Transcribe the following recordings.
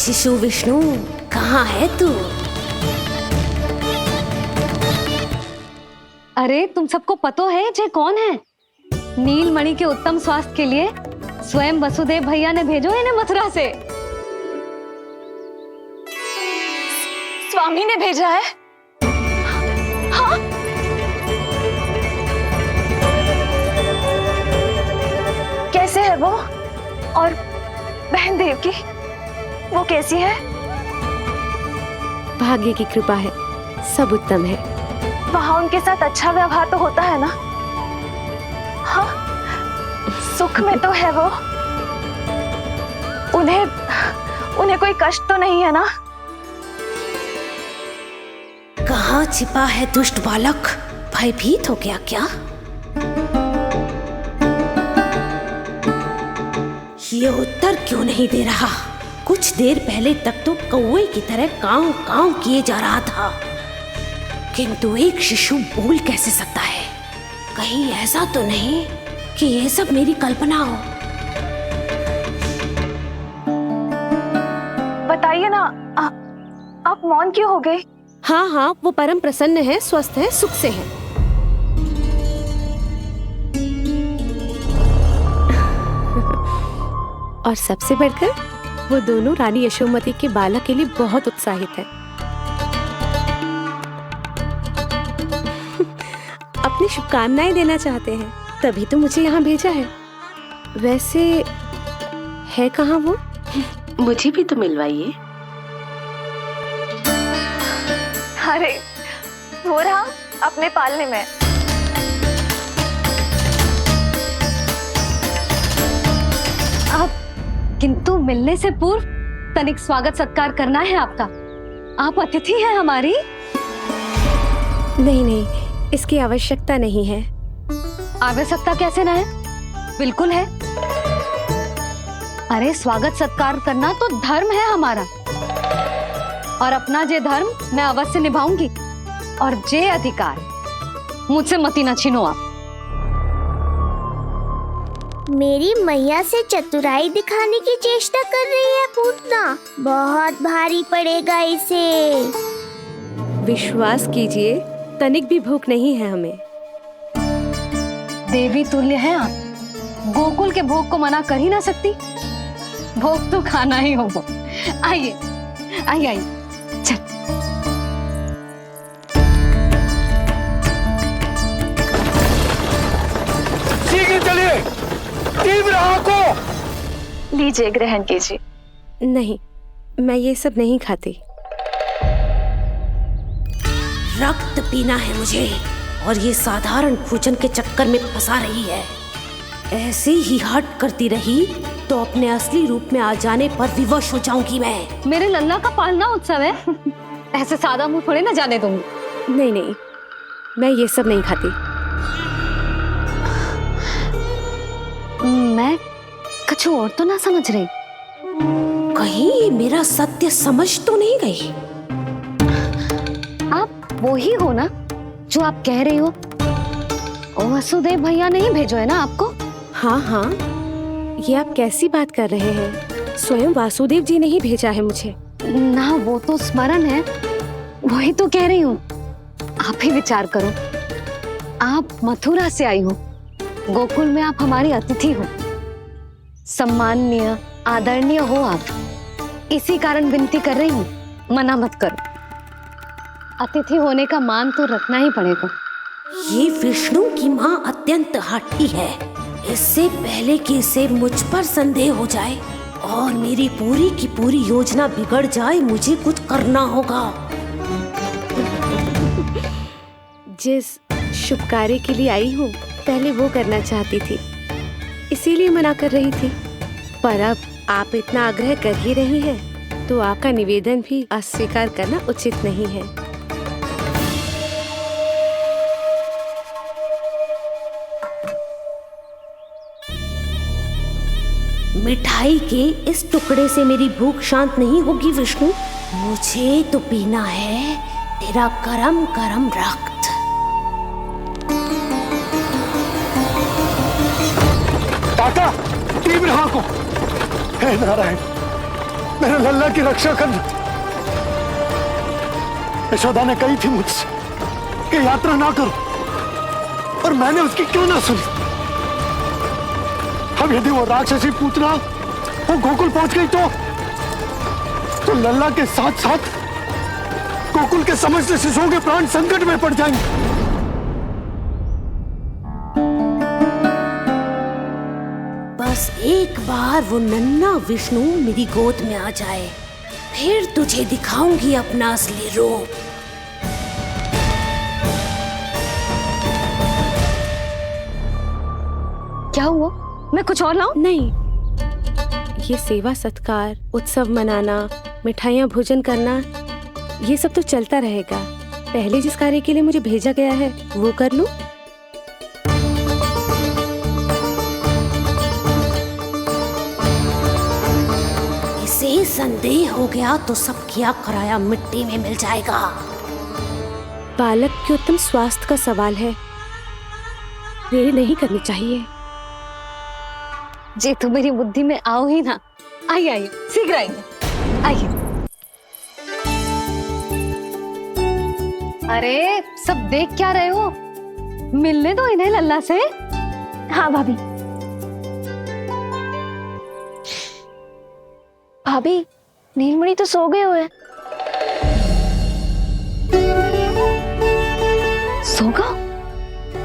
शिशु विष्णु, कहाँ है तू? अरे तुम सबको पतो है जे कौन है? नीलमणि के उत्तम स्वास्थ्य के लिए स्वयं वसुदेव भैया ने भेजो इन्हें मथुरा से। स्वामी ने भेजा है? हाँ? कैसे है वो? और बहन देवकी, वो कैसी है? भाग्य की कृपा है, सब उत्तम है। वहां उनके साथ अच्छा व्यवहार तो होता है ना? हाँ, सुख में तो है वो। उन्हें कोई कष्ट तो नहीं है ना? कहाँ छिपा है दुष्ट बालक? भयभीत हो गया क्या? ये उत्तर क्यों नहीं दे रहा? कुछ देर पहले तक तो कौवे की तरह कांव कांव किए जा रहा था, किंतु एक शिशु बोल कैसे सकता है? कहीं ऐसा तो नहीं कि ये सब मेरी कल्पना हो? बताइए ना, आप मौन क्यों हो गए? हाँ हाँ, वो परम प्रसन्न है, स्वस्थ है, सुख से है। और सबसे बढ़कर वो दोनों रानी यशोमती के बालक के लिए बहुत उत्साहित है। अपनी शुभकामनाएं देना चाहते हैं, तभी तो मुझे यहाँ भेजा है। वैसे है कहाँ वो? मुझे भी तो मिलवाइए। अरे वो रहा अपने पालने में। किंतु मिलने से पूर्व तनिक स्वागत सत्कार करना है आपका। आप अतिथि हैं हमारी। नहीं नहीं, इसकी आवश्यकता नहीं है। आवश्यकता कैसे ना है? बिल्कुल है। अरे स्वागत सत्कार करना तो धर्म है हमारा, और अपना जे धर्म मैं अवश्य निभाऊंगी, और जे अधिकार मुझसे मती न छीनो आप। मेरी मैया से चतुराई दिखाने की चेष्टा कर रही है पूतना। बहुत भारी पड़ेगा इसे। विश्वास कीजिए, तनिक भी भूख नहीं है हमें। देवी तुल्य हैं आप, गोकुल के भोग को मना कर ही ना सकती। भोग तो खाना ही होगा। आइए आइए आइए, चल। शीघ्र चलिए, तीव्र आंखों। लीजिए, ग्रहण कीजिए। नहीं, मैं ये सब नहीं खाती। रक्त पीना है मुझे, और ये साधारण भोजन के चक्कर में फंसा रही है। ऐसे ही हट करती रही तो अपने असली रूप में आ जाने पर विवश हो जाऊंगी मैं। मेरे लल्ला का पालना उत्सव है, ऐसे सादा मुंह थोड़े ना जाने दूंगी। नहीं नहीं, मैं ये सब नहीं खाती। मैं कुछ और तो ना समझ रही। कहीं ये मेरा सत्य समझ तो नहीं गई? आप वो ही हो ना जो आप कह रही हो? वसुदेव भैया ने ही भेजो है ना आपको? हाँ हाँ, ये आप कैसी बात कर रहे हैं? स्वयं वासुदेव जी ने ही भेजा है मुझे। ना वो तो स्मरण है, वही तो कह रही हूँ। आप ही विचार करो, आप मथुरा से आई हो, गोकुल में आप हमारी अतिथि हो, सम्माननीय आदरणीय हो आप। इसी कारण विनती कर रही हूँ, मना मत करो। अतिथि होने का मान तो रखना ही पड़ेगा। ये विष्णु की माँ अत्यंत हठी है। इससे पहले कि इसे मुझ पर संदेह हो जाए और मेरी पूरी की पूरी योजना बिगड़ जाए, मुझे कुछ करना होगा। जिस शुभ कार्य के लिए आई हूँ, पहले वो करना चाहती थी, इसीलिए मना कर रही थी। पर अब आप इतना आग्रह कर ही रही हैं, तो आपका निवेदन भी अस्वीकार करना उचित नहीं है। मिठाई के इस टुकड़े से मेरी भूख शांत नहीं होगी विष्णु। मुझे तो पीना है तेरा गरम गरम रक्त। ताका, तीव्र आंखों। हे नारायण, मेरे लल्ला की रक्षा करना। यशोदा ने कही थी मुझसे कि यात्रा ना करो, और मैंने उसकी क्यों ना सुनी। अब यदि वो राक्षसी पूतना वो गोकुल पहुंच गई तो लल्ला के साथ साथ गोकुल के समस्त शिशुओं के प्राण संकट में पड़ जाएंगे। बस एक बार वो नन्हा विष्णु मेरी गोद में आ जाए, फिर तुझे दिखाऊंगी अपना असली रूप। क्या हुआ? मैं कुछ और लाऊं? नहीं, ये सेवा सत्कार, उत्सव मनाना, मिठाइयाँ भोजन करना, ये सब तो चलता रहेगा। पहले जिस कार्य के लिए मुझे भेजा गया है वो कर लूं। इसे संदेह हो गया तो सब किया कराया मिट्टी में मिल जाएगा। बालक के उत्तम स्वास्थ्य का सवाल है, देरी नहीं करनी चाहिए। जी तो मेरी बुद्धि में आओ ही ना। आइए आइए, शीघ्र आइए, आइए। अरे सब देख क्या रहे हो? मिलने दो इन्हें लल्ला से। हाँ भाभी। भाभी, नीलमणि तो सो गए हुए। सो गो?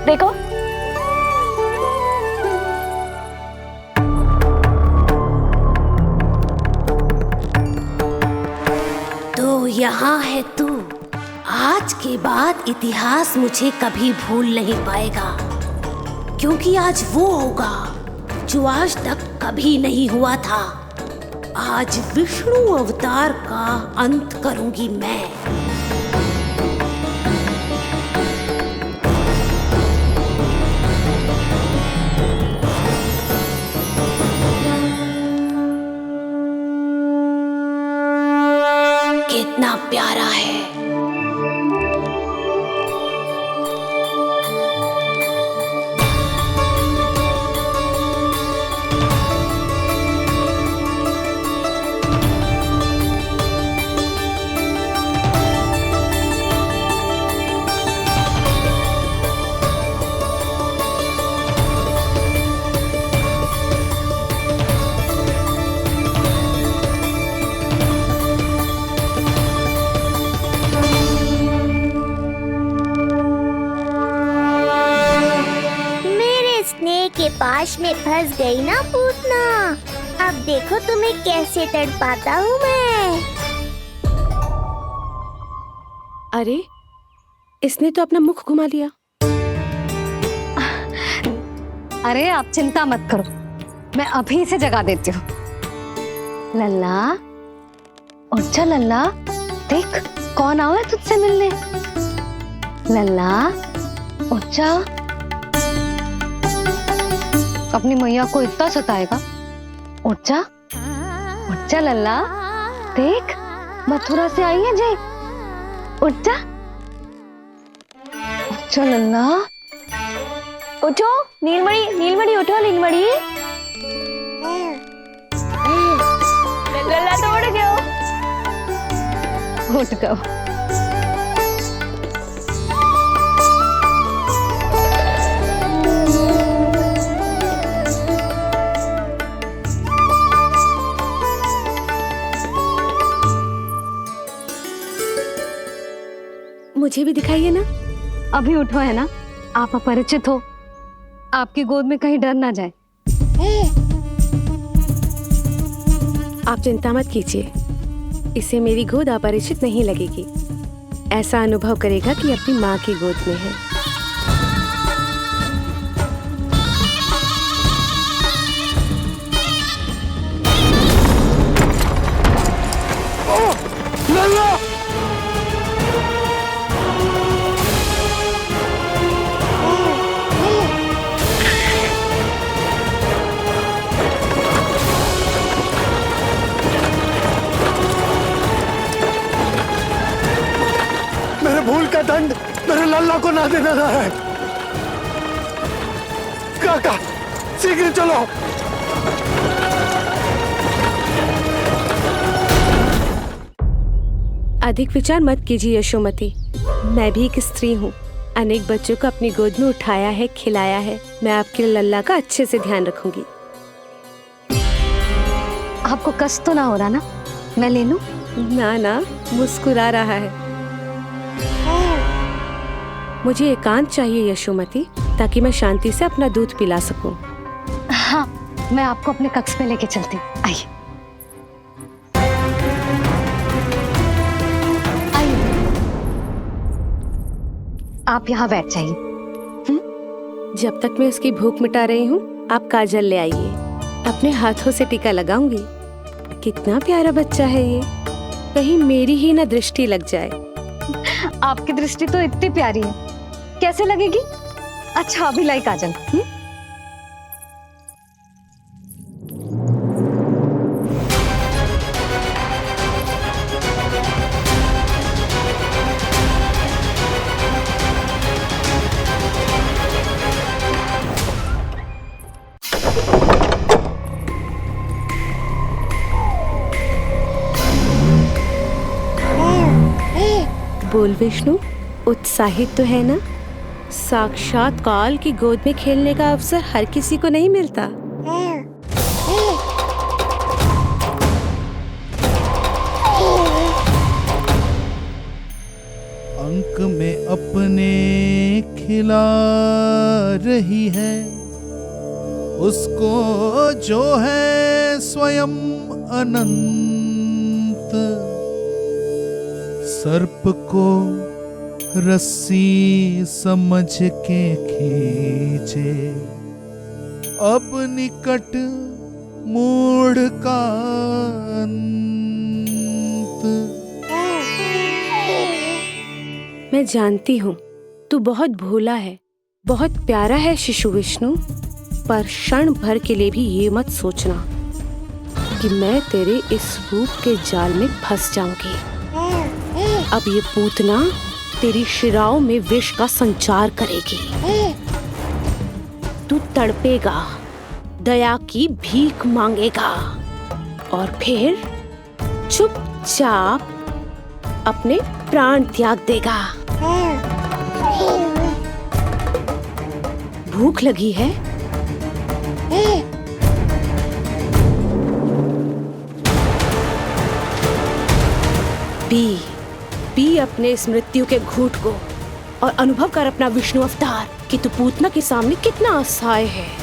देखो। तो यहाँ है तू। आज के बाद इतिहास मुझे कभी भूल नहीं पाएगा, क्योंकि आज वो होगा जो आज तक कभी नहीं हुआ था। आज विष्णु अवतार का अंत करूंगी मैं। कितना प्यारा है। के पास में फंस गई ना पूतना। अब देखो तुम्हें कैसे तड़पाता हूँ मैं। अरे, इसने तो अपना मुख घुमा लिया। अरे आप चिंता मत करो, मैं अभी से जगा देती हूँ। लल्ला, उठ जा लल्ला, देख कौन आया तुझसे मिलने। लल्ला, उठ जा। अपनी मैया को इतना सताएगा? उठ जा, उठ जा लल्ला, देख मथुरा से आई है जय। उठ जा, उठ जा लल्ला। उठो नीलमणि, नीलमणि उठो नीलमणि। लल्ला तो उठ गयो। उठ गयो। मुझे भी दिखाइए ना। अभी उठो है ना, आप अपरिचित हो, आपकी गोद में कहीं डर ना जाए। आप चिंता मत कीजिए, इसे मेरी गोद अपरिचित नहीं लगेगी। ऐसा अनुभव करेगा कि अपनी माँ की गोद में है। भूल का दंड मेरे लल्ला को ना देना है। काका, शीघ्र चलो। अधिक विचार मत कीजिए यशोमती। मैं भी एक स्त्री हूँ, अनेक बच्चों को अपनी गोद में उठाया है, खिलाया है। मैं आपके लल्ला का अच्छे से ध्यान रखूंगी। आपको कष्ट तो ना हो रहा ना? मैं ले लूं? ना ना, मुस्कुरा रहा है। मुझे एकांत चाहिए यशोमती, ताकि मैं शांति से अपना दूध पिला सकूं। हाँ, मैं आपको अपने कक्ष में लेके चलती हूँ। आइए आइए, आप यहाँ बैठ जाइए। जब तक मैं उसकी भूख मिटा रही हूँ, आप काजल ले आइए। अपने हाथों से टीका लगाऊंगी। कितना प्यारा बच्चा है ये, कहीं मेरी ही ना दृष्टि लग जाए। आपकी दृष्टि तो इतनी प्यारी है, कैसे लगेगी? अच्छा अभी लाई काजल। बोल विष्णु, उत्साहित तो है ना? साक्षात काल की गोद में खेलने का अवसर हर किसी को नहीं मिलता। अंक में अपने खिला रही है, उसको जो है स्वयं अनंत। सर्प को रस्सी समझ के खींचे, अब निकट मूढ़ का अंत। मैं जानती हूँ तू बहुत भोला है, बहुत प्यारा है शिशु विष्णु, पर क्षण भर के लिए भी ये मत सोचना कि मैं तेरे इस रूप के जाल में फंस जाऊंगी। अब ये पूतना तेरी शिराओं में विष का संचार करेगी। तू तड़पेगा, दया की भीख मांगेगा और फिर चुपचाप अपने प्राण त्याग देगा। भूख लगी है? पी अपने इस मृत्यु के घूंट को और अनुभव कर अपना विष्णु अवतार कि तू पूतना के सामने कितना असहाय है।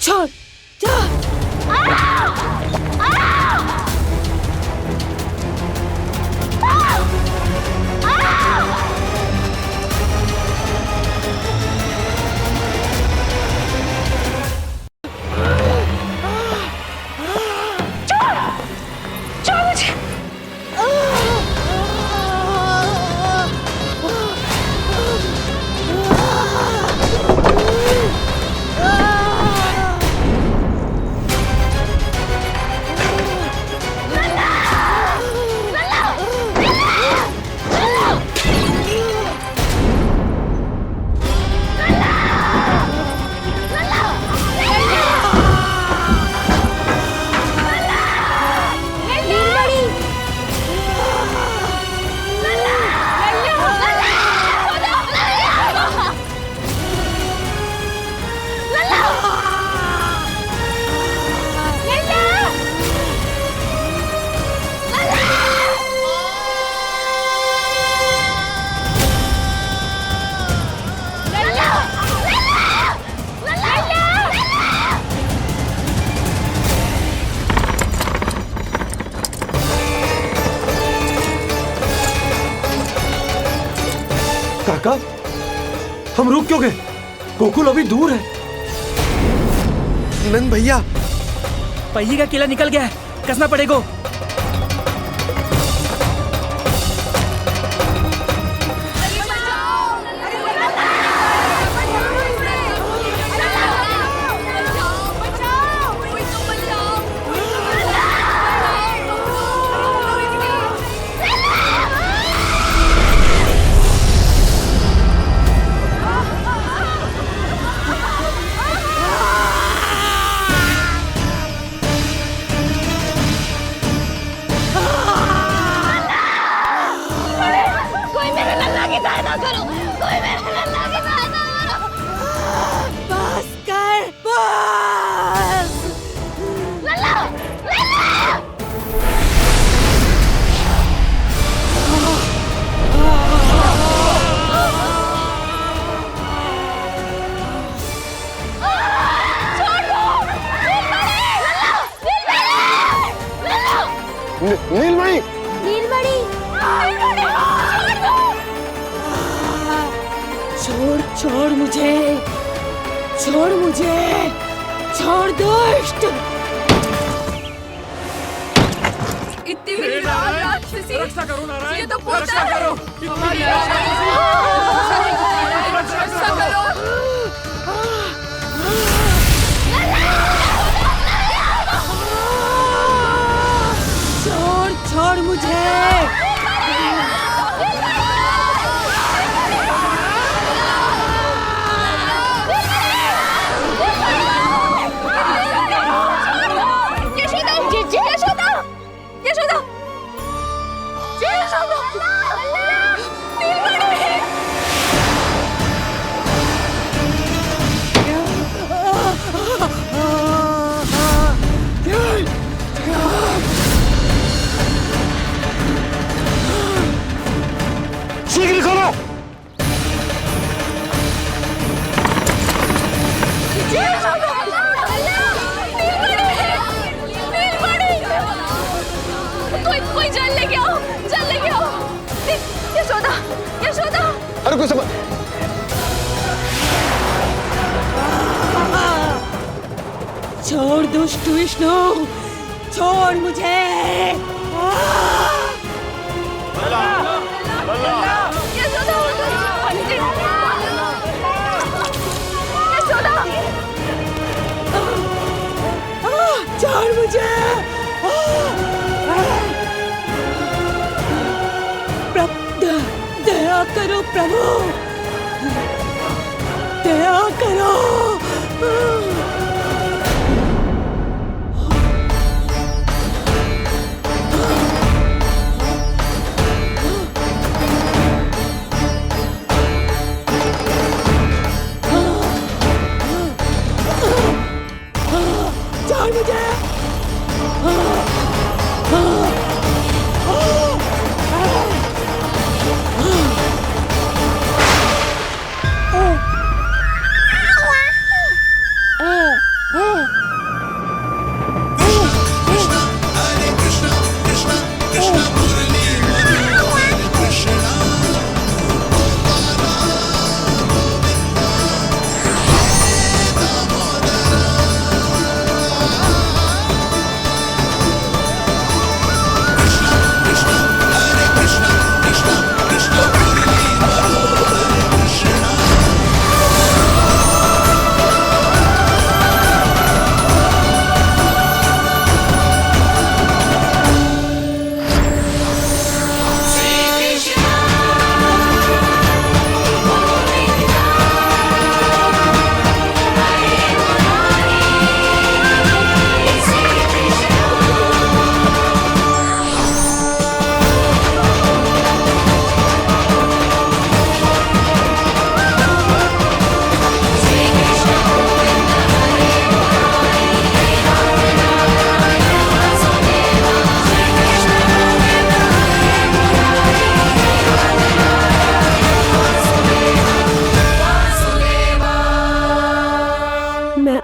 छोड़ जा। काका, हम रुक क्यों गए? गोकुल अभी दूर है। नंद भैया, पहिए का किला निकल गया है, कसना पड़ेगा। नीलमणि, नीलमणि, छोड़ छोड़ मुझे, छोड़ मुझे, छोड़ दुष्ट। इतनी बड़ी राक्षसी, रक्षा करो नारायण, ये तो रक्षा करो, रक्षा करो। छोड़ छोड़ मुझे। शीघ्र करो। कोई जल लेके आओ, जल लेके आओ। यशोदा, यशोदा। अरे कोई समझ, छोड़ दुष्ट विष्णु, छोड़ मुझे। यशोदा, यशोदा। छोड़ मुझे। दया करो प्रभु, दया करो। छोड़ मुझे।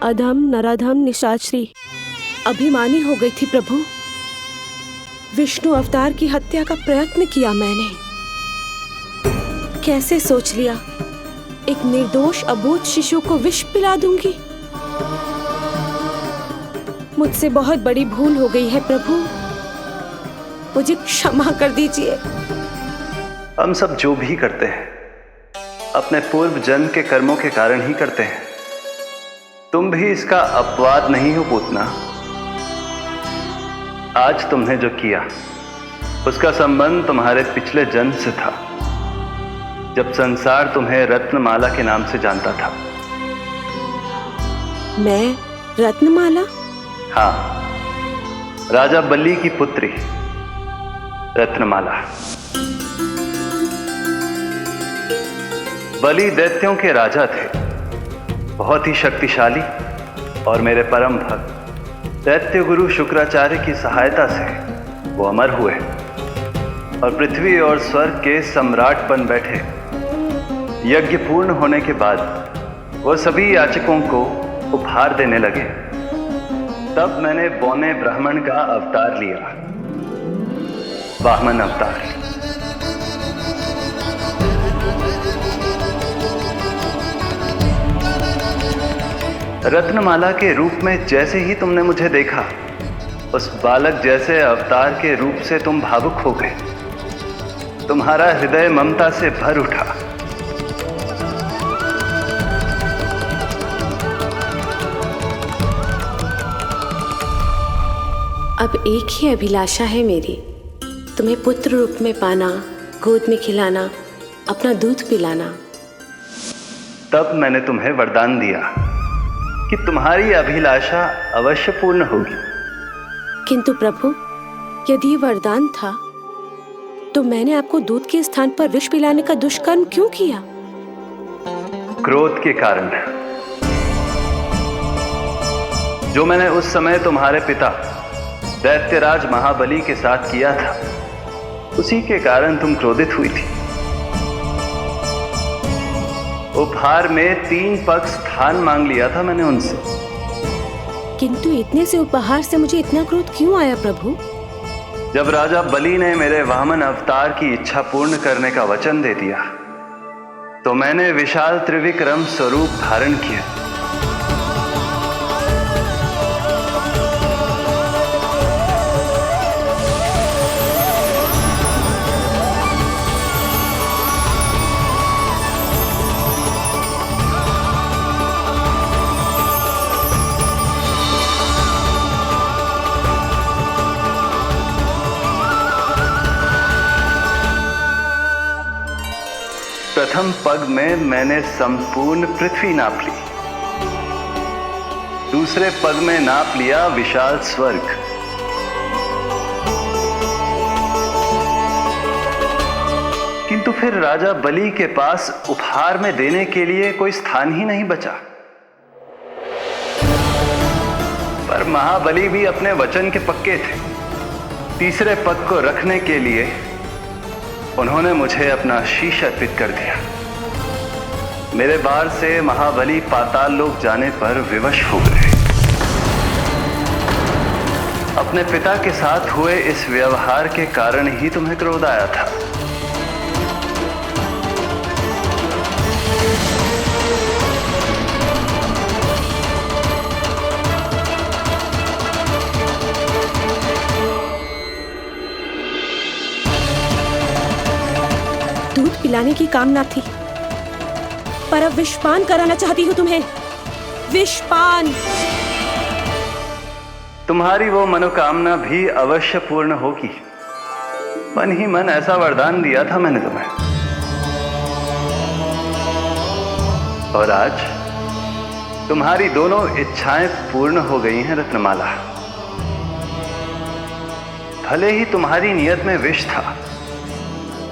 अधम नराधम निशाचरी अभिमानी हो गई थी प्रभु। विष्णु अवतार की हत्या का प्रयत्न किया मैंने। कैसे सोच लिया एक निर्दोष अबोध शिशु को विष पिला दूंगी। मुझसे बहुत बड़ी भूल हो गई है प्रभु, मुझे क्षमा कर दीजिए। हम सब जो भी करते हैं अपने पूर्व जन्म के कर्मों के कारण ही करते हैं। तुम भी इसका अपवाद नहीं हो पूतना। आज तुमने जो किया उसका संबंध तुम्हारे पिछले जन्म से था, जब संसार तुम्हें रत्नमाला के नाम से जानता था। मैं रत्नमाला? हाँ, राजा बलि की पुत्री रत्नमाला। बलि दैत्यों के राजा थे, बहुत ही शक्तिशाली, और मेरे परम भक्त दैत्य गुरु शुक्राचार्य की सहायता से वो अमर हुए और पृथ्वी और स्वर्ग के सम्राट बन बैठे। यज्ञ पूर्ण होने के बाद वो सभी याचकों को उपहार देने लगे। तब मैंने बौने ब्राह्मण का अवतार लिया, वामन अवतार। रत्नमाला के रूप में जैसे ही तुमने मुझे देखा, उस बालक जैसे अवतार के रूप से तुम भावुक हो गए। तुम्हारा हृदय ममता से भर उठा। अब एक ही अभिलाषा है मेरी, तुम्हें पुत्र रूप में पाना, गोद में खिलाना, अपना दूध पिलाना। तब मैंने तुम्हें वरदान दिया कि तुम्हारी अभिलाषा अवश्य पूर्ण होगी। किंतु प्रभु, यदि वरदान था तो मैंने आपको दूध के स्थान पर विष पिलाने का दुष्कर्म क्यों किया? क्रोध के कारण, जो मैंने उस समय तुम्हारे पिता दैत्यराज महाबली के साथ किया था, उसी के कारण तुम क्रोधित हुई थी। उपहार में 3 पग स्थान मांग लिया था मैंने उनसे। किंतु इतने से उपहार से मुझे इतना क्रोध क्यों आया प्रभु? जब राजा बलि ने मेरे वामन अवतार की इच्छा पूर्ण करने का वचन दे दिया, तो मैंने विशाल त्रिविक्रम स्वरूप धारण किया। प्रथम पग में मैंने संपूर्ण पृथ्वी नाप ली। दूसरे पग में नाप लिया विशाल स्वर्ग। किंतु फिर राजा बलि के पास उपहार में देने के लिए कोई स्थान ही नहीं बचा। पर महाबली भी अपने वचन के पक्के थे। तीसरे पग को रखने के लिए उन्होंने मुझे अपना शीश अर्पित कर दिया। मेरे बार से महाबली पाताल लोक जाने पर विवश हो गए। अपने पिता के साथ हुए इस व्यवहार के कारण ही तुम्हें क्रोध आया था। दूध पिलाने की कामना थी, पर अब विषपान कराना चाहती हूँ तुम्हें। विषपान। तुम्हारी वो मनोकामना भी अवश्य पूर्ण होगी। मन ही मन ऐसा वरदान दिया था मैंने तुम्हें। और आज तुम्हारी दोनों इच्छाएं पूर्ण हो गई हैं रत्नमाला। भले ही तुम्हारी नियत में विष था,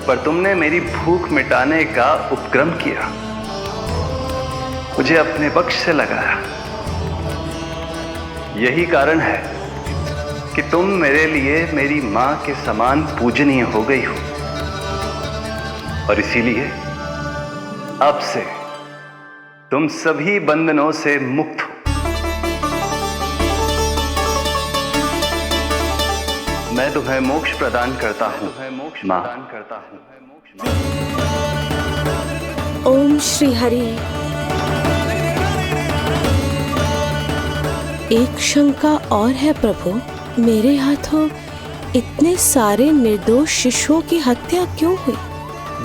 पर तुमने मेरी भूख मिटाने का उपक्रम किया, मुझे अपने पक्ष से लगाया। यही कारण है कि तुम मेरे लिए मेरी मां के समान पूजनीय हो गई हो। और इसीलिए अब से तुम सभी बंधनों से मुक्त हो। मैं तुम्हें मोक्ष प्रदान करता हूँ मां। ओम श्री हरि। एक शंका और है प्रभु, मेरे हाथों इतने सारे निर्दोष शिशुओं की हत्या क्यों हुई?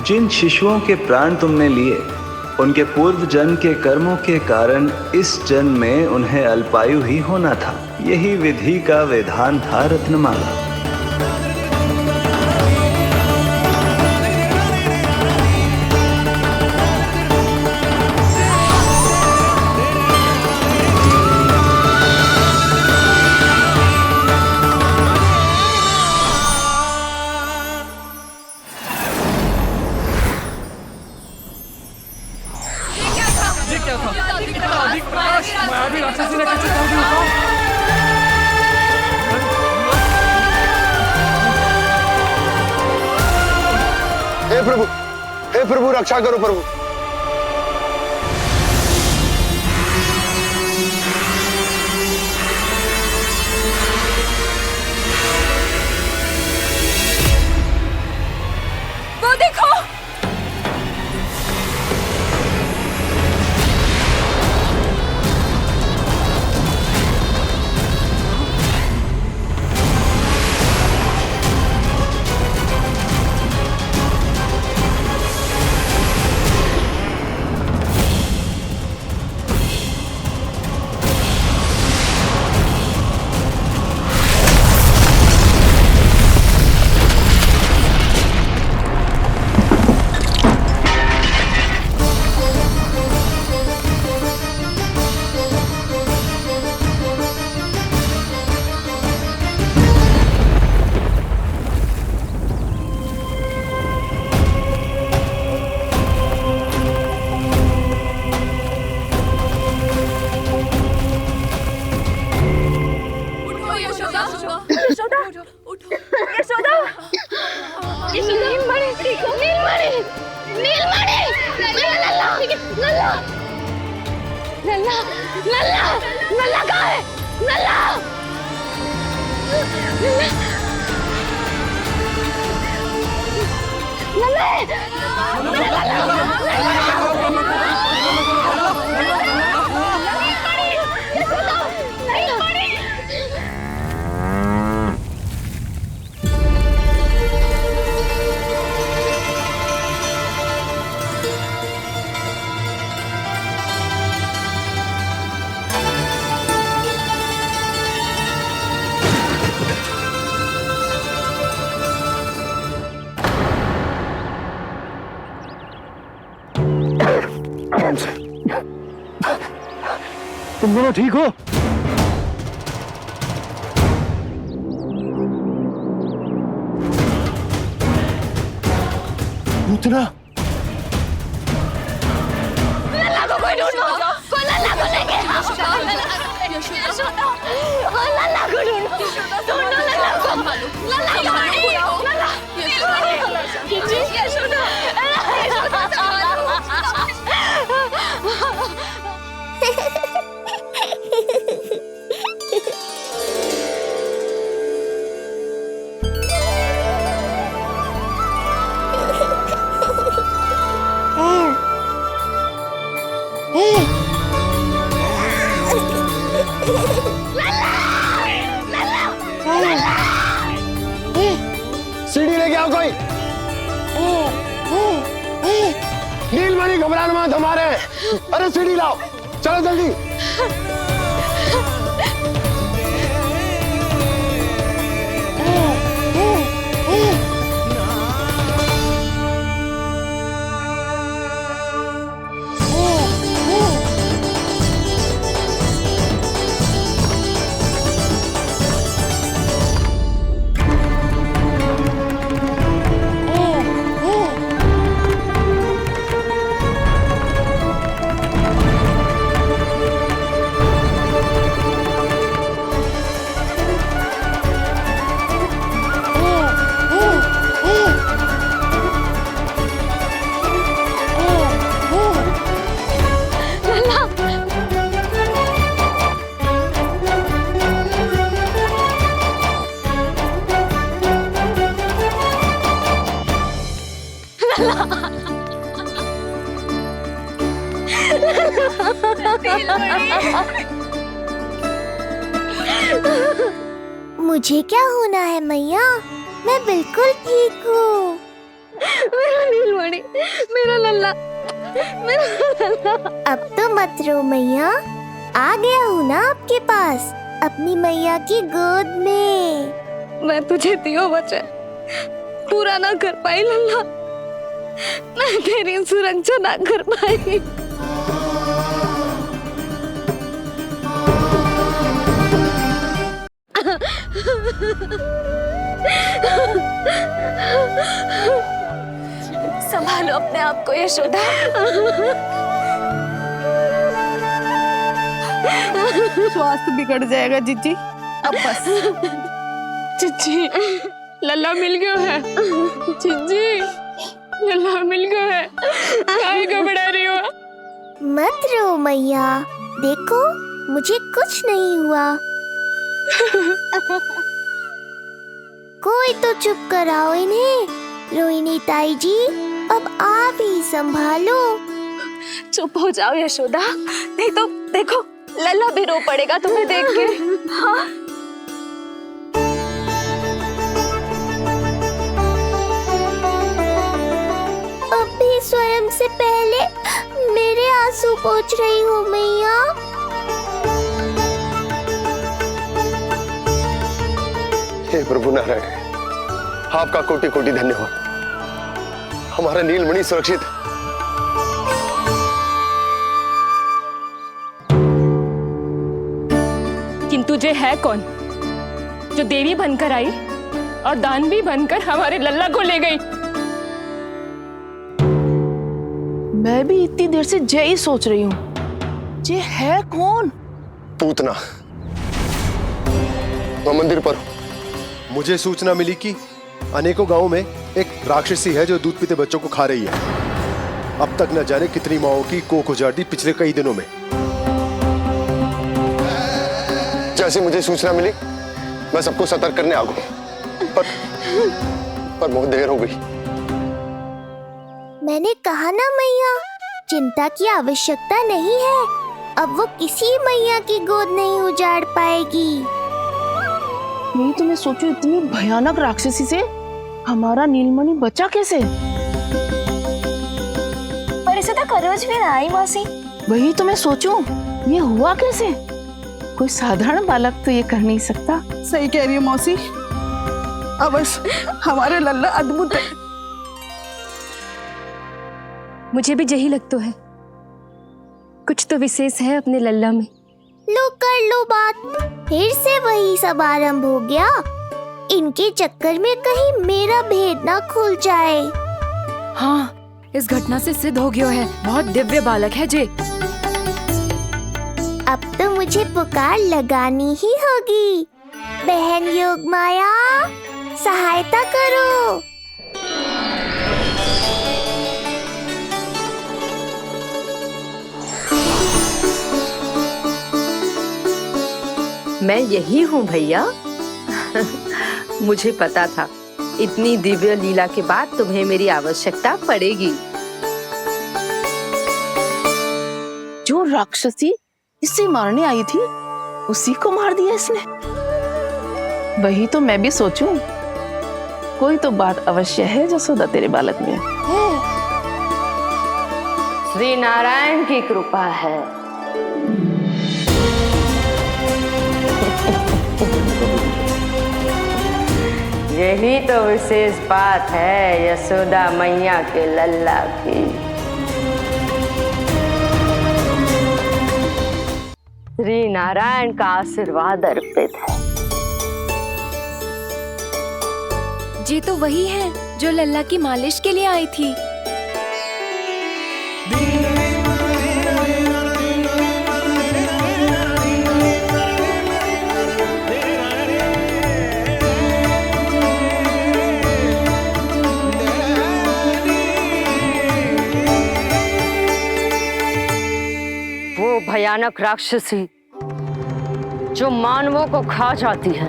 जिन शिशुओं के प्राण तुमने लिए, उनके पूर्व जन्म के कर्मों के कारण इस जन्म में उन्हें अल्पायु ही होना था। यही विधि का विधान था रत्नमाला। हे प्रभु रक्षा करो प्रभु। वो देखो, तुम दोनों ठीक हो? पूतना लल्ला को कोई ढूंढो, कोई लल्ला को लेके आओ। यशोदा, लल्ला को ढूंढो, ढूंढो लल्ला को। लल्ला को लल्ला, यशोदा, सीढ़ी लेके आओ कोई। नीलमणि घबराना मत हमारे। अरे सीढ़ी लाओ, चलो जल्दी। मुझे क्या होना है मैया, मैं बिल्कुल ठीक हूँ। मेरा नीलमणि, मेरा लल्ला, मेरा लल्ला। अब तो मत रो मैया, आ गया हूँ ना आपके पास, अपनी मैया की गोद में। मैं तुझे दियो वचन पूरा ना कर पाई लल्ला, मैं तेरी सुरक्षा ना कर पाई। संभालो अपने आप को यशोदा। स्वास्थ्य बिगड़ जाएगा जीजी, अब बस। चिच्ची, लल्ला मिल गया है। चिच्ची, लल्ला मिल गया है। काहे घबरा रही हो? मत रो मैया, देखो मुझे कुछ नहीं हुआ। कोई तो चुप कराओ इन्हें। रोहिणी ताई जी, अब आप ही संभालो। चुप हो जाओ यशोदा, नहीं तो देखो लल्ला भी रो पड़ेगा तुम्हें देख के। हाँ? अब भी स्वयं से पहले मेरे आंसू पोंछ रही हूँ मैया। हे प्रभु नारायण, आपका कोटि कोटि धन्यवाद। हमारा नीलमणि सुरक्षित है। किंतु जे है कौन जो देवी बनकर आई और दानवी बनकर हमारे लल्ला को ले गई? मैं भी इतनी देर से जय ही सोच रही हूँ, जे है कौन? पूतना। तो मंदिर पर मुझे सूचना मिली कि अनेकों गांवों में एक राक्षसी है जो दूध पीते बच्चों को खा रही है। अब तक न जाने कितनी माओं की कोख उजाड़ दी पिछले कई दिनों में। जैसे मुझे सूचना मिली मैं सबको सतर्क करने आ गया, पर बहुत देर हो गई। मैंने कहा ना मैया, चिंता की आवश्यकता नहीं है। अब वो किसी मैया की गोद नहीं उजाड़ पाएगी। यही तो मैं सोचूं, इतनी भयानक राक्षसी से हमारा नीलमणि बचा कैसे? पर इसे तो करोज भी ना आई मौसी। वही तो मैं सोचूं, ये हुआ कैसे? कोई साधारण बालक तो ये कर नहीं सकता। सही कह रही है मौसी, अवश्य हमारे लल्ला अद्भुत है। मुझे भी यही लगता है, कुछ तो विशेष है अपने लल्ला में। लो कर लो बात, फिर से वही सब आरंभ हो गया। इनके चक्कर में कहीं मेरा भेद ना खुल जाए। हाँ, इस घटना से सिद्ध हो गया है, बहुत दिव्य बालक है जे। अब तो मुझे पुकार लगानी ही होगी। बहन योगमाया, सहायता करो। मैं यही हूँ भैया। मुझे पता था इतनी दिव्य लीला के बाद तुम्हें मेरी आवश्यकता पड़ेगी। जो राक्षसी इसे मारने आई थी उसी को मार दिया इसने। वही तो मैं भी सोचूं, कोई तो बात अवश्य है जसोदा तेरे बालक में। श्री नारायण की कृपा है। यही तो विशेष बात है यशोदा मैया के लल्ला की। श्री नारायण का आशीर्वाद अर्पित है। ये तो वही है जो लल्ला की मालिश के लिए आई थी। वो भयानक राक्षसी जो मानवों को खा जाती है,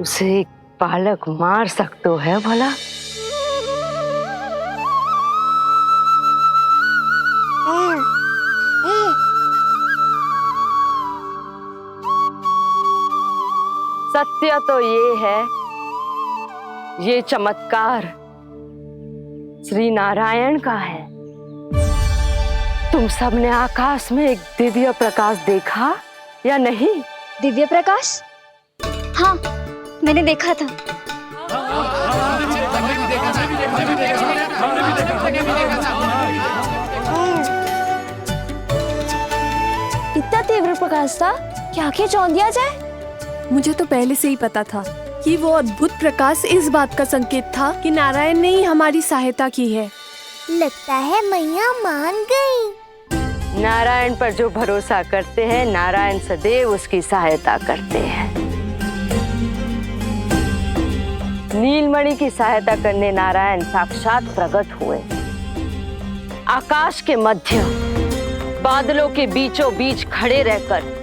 उसे एक बालक मार सकते है भला? सत्य तो ये है, ये चमत्कार श्री नारायण का है। तुम सबने आकाश में एक दिव्य प्रकाश देखा या नहीं? दिव्य प्रकाश? हाँ, मैंने देखा था। इतना तीव्र प्रकाश था कि आंखें चौंध दिया जाए। मुझे तो पहले से ही पता था कि वो अद्भुत प्रकाश इस बात का संकेत था कि नारायण ने ही हमारी सहायता की है। लगता है मैया मान गई। नारायण पर जो भरोसा करते हैं, नारायण सदैव उसकी सहायता करते हैं। नीलमणि की सहायता करने नारायण साक्षात प्रकट हुए। आकाश के मध्य बादलों के बीचों बीच खड़े रहकर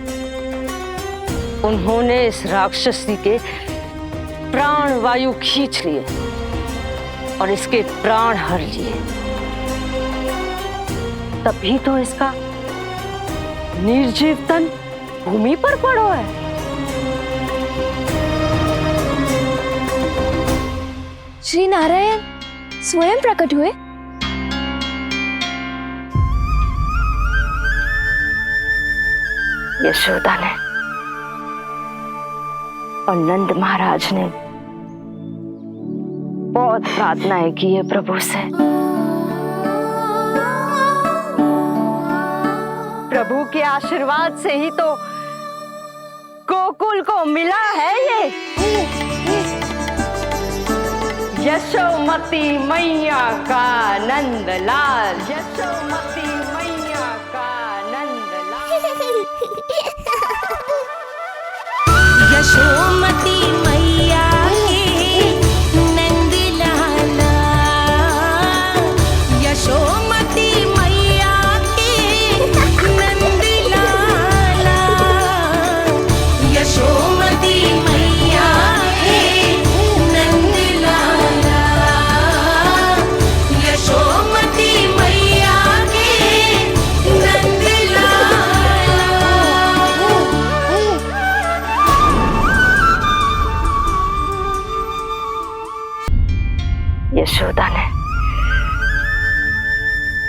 उन्होंने इस राक्षसी के प्राण वायु खींच लिए और इसके प्राण हर लिए। तभी तो इसका निर्जीव तन भूमि पर पड़ो है। श्री नारायण स्वयं प्रकट हुए। यशोदा ने और नंद महाराज ने बहुत प्रार्थनाएं की है प्रभु से। प्रभु के आशीर्वाद से ही तो गोकुल को मिला है ये। यशोमती मैया का नंदलाल, यशोमती मैया का नंदलाल। यशोमती मैया के नंदलाला, यशोमती मैया के नंदलाला, यशोमती मैया के नंदलाला, यशोमती मैया के नंदलाला। यशोदा ने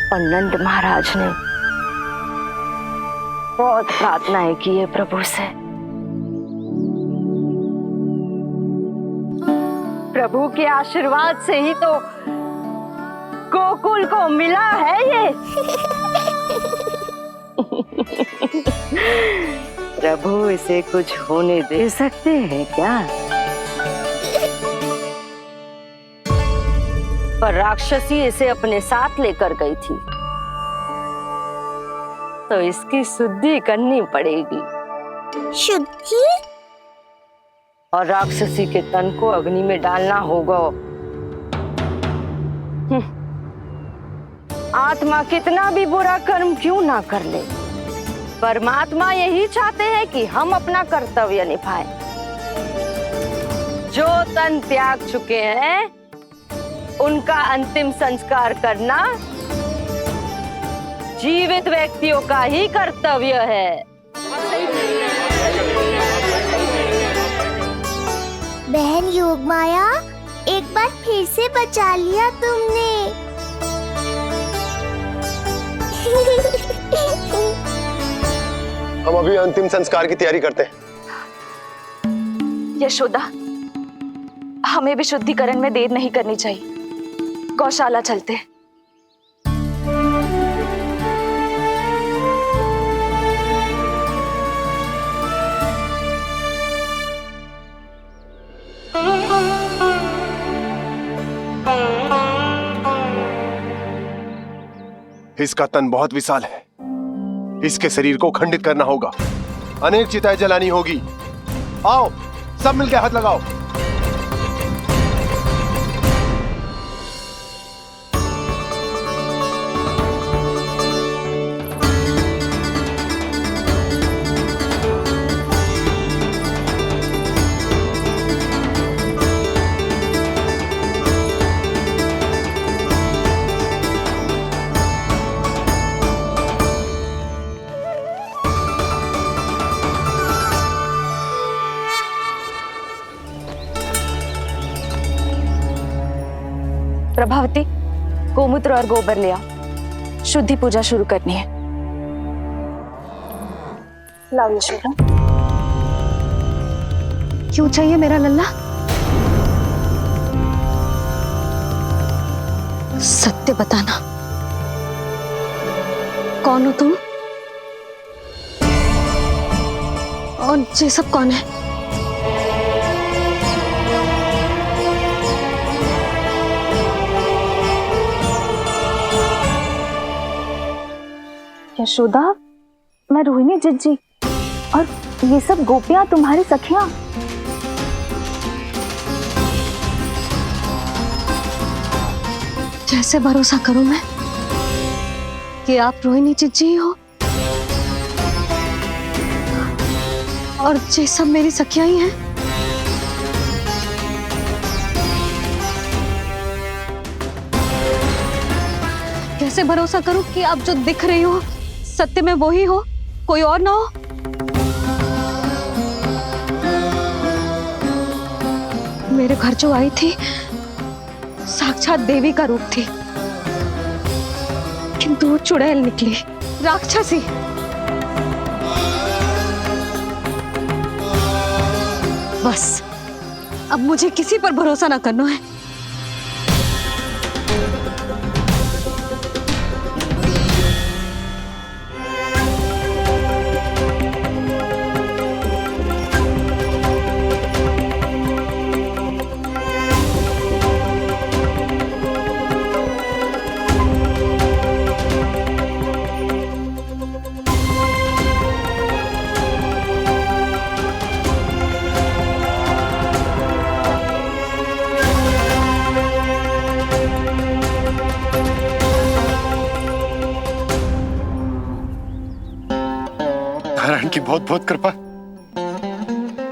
और नंद महाराज ने बहुत प्रार्थनाएं की है प्रभु से। प्रभु के आशीर्वाद से ही तो गोकुल को मिला है ये। प्रभु इसे कुछ होने दे सकते हैं क्या? पर राक्षसी इसे अपने साथ लेकर गई थी, तो इसकी शुद्धि करनी पड़ेगी। शुद्धि? और राक्षसी के तन को अग्नि में डालना होगा। आत्मा कितना भी बुरा कर्म क्यों ना कर ले, परमात्मा यही चाहते हैं कि हम अपना कर्तव्य निभाएं। जो तन त्याग चुके हैं उनका अंतिम संस्कार करना जीवित व्यक्तियों का ही कर्तव्य है। बहन योगमाया, एक बार फिर से बचा लिया तुमने। हम अभी अंतिम संस्कार की तैयारी करते हैं। यशोदा, हमें भी शुद्धिकरण में देर नहीं करनी चाहिए। गौशाला चलते हैं। इसका तन बहुत विशाल है, इसके शरीर को खंडित करना होगा, अनेक चिताएं जलानी होगी। आओ सब मिलकर हाथ लगाओ। प्रभावती, गोमूत्र और गोबर ले आओ, शुद्धि पूजा शुरू करनी है। लाओ यशोदा। क्यों चाहिए मेरा लल्ला? सत्य बताना, कौन हो तुम और ये सब कौन है? यशोदा, मैं रोहिणी जिज्जी और ये सब गोपियां तुम्हारी सखियां। कैसे भरोसा करूं मैं कि आप रोहिणी जिज्जी हो और ये सब मेरी सखियां ही हैं? कैसे भरोसा करूं कि आप जो दिख रही हो सत्य में वो ही हो, कोई और ना हो? मेरे घर जो आई थी साक्षात देवी का रूप थी, किंतु वो चुड़ैल निकली, राक्षसी। बस अब मुझे किसी पर भरोसा ना करना है। नारायण की बहुत बहुत कृपा,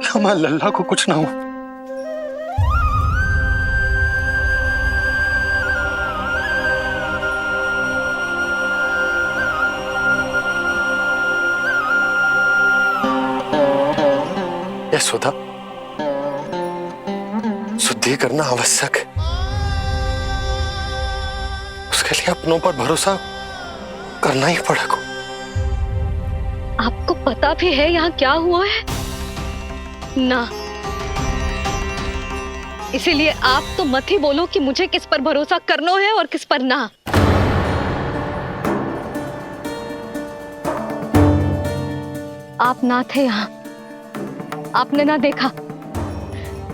हमारे लल्ला को कुछ ना हो। यशोदा, शुद्धि करना आवश्यक है, उसके लिए अपनों पर भरोसा करना ही पड़ेगा। आपको पता भी है यहाँ क्या हुआ है ना? इसीलिए आप तो मत ही बोलो कि मुझे किस पर भरोसा करना है और किस पर ना। आप ना थे यहाँ, आपने ना देखा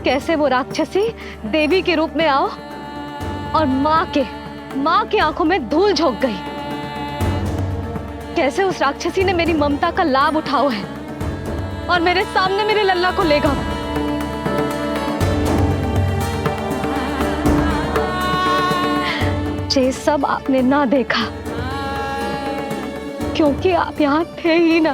कैसे वो राक्षसी देवी के रूप में आओ और माँ के आंखों में धूल झोंक गई। कैसे उस राक्षसी ने मेरी ममता का लाभ उठाओ है और मेरे सामने मेरे लल्ला को ले गया। ये सब आपने ना देखा क्योंकि आप यहाँ थे ही ना।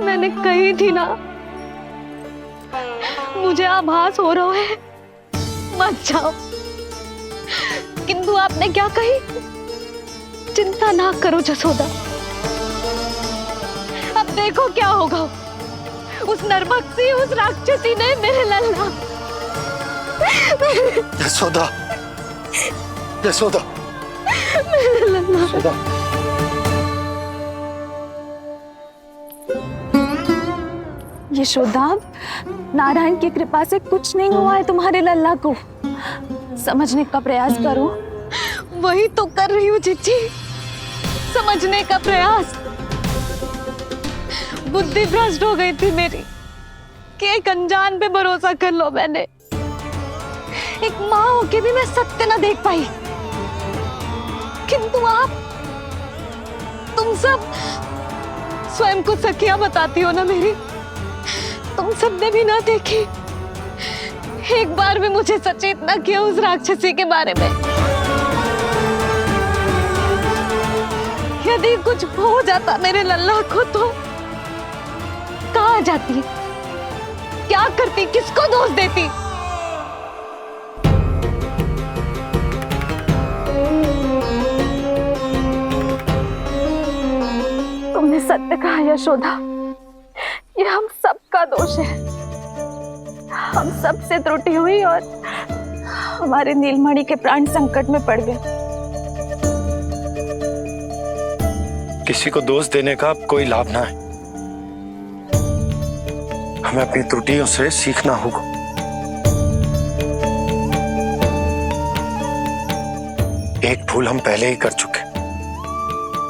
मैंने कही थी ना, मुझे आभास हो रहा है, मत जाओ। किंतु आपने क्या कही? चिंता ना करो जसोदा, अब देखो क्या होगा। उस नरभक्षी, उस राक्षसी ने मेरे लल्ला। यशोदा, यशोदा, मेरे लल्ला। यशोदा। यशोदा, नारायण की कृपा से कुछ नहीं हुआ है तुम्हारे लल्ला को, समझने का प्रयास करो। वही तो कर रही हूँ जिज्जी, समझने का प्रयास। बुद्धि भ्रष्ट हो गई थी मेरी कि एक अनजान पे भरोसा कर लो मैंने। एक माँ होके भी मैं सत्य ना देख पाई, किंतु आप, तुम सब स्वयं को सखिया बताती हो ना मेरी, तुम सबने भी ना देखी, एक बार भी मुझे सचेत ना किया उस राक्षसी के बारे में। यदि कुछ हो जाता मेरे लल्ला को तो कहाँ जाती, क्या करती, किसको दोष देती? तुमने सत्य कहा यशोदा, ये हम सबका दोष है। हम सब से त्रुटि हुई और हमारे नीलमणि के प्राण संकट में पड़ गए। किसी को दोष देने का कोई लाभ ना है। हमें अपनी त्रुटियों से सीखना होगा। एक भूल हम पहले ही कर चुके,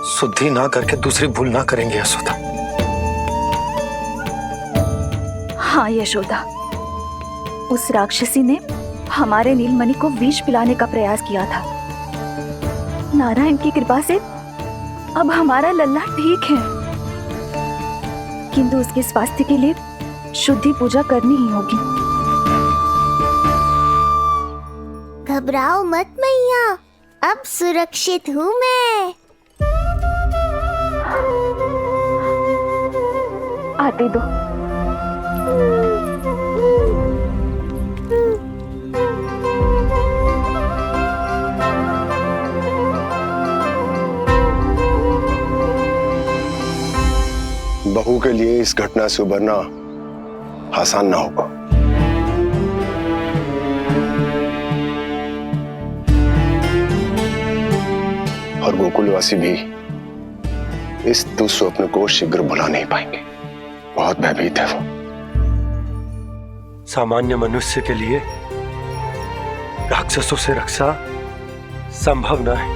शुद्धि ना करके दूसरी भूल ना करेंगे यशोदा। हाँ यशोदा, उस राक्षसी ने हमारे नीलमणि को विष पिलाने का प्रयास किया था। नारायण की कृपा से अब हमारा लल्ला ठीक है, किंतु उसके स्वास्थ्य के लिए शुद्धि पूजा करनी ही होगी। घबराओ मत मैया, अब सुरक्षित हूँ मैं। आते दो। बहू के लिए इस घटना से उबरना आसान ना होगा। और गोकुलवासी भी इस दुस्वप्न को शीघ्र भुला नहीं पाएंगे। बहुत भयभीत है वो। सामान्य मनुष्य के लिए राक्षसों से रक्षा संभव न है,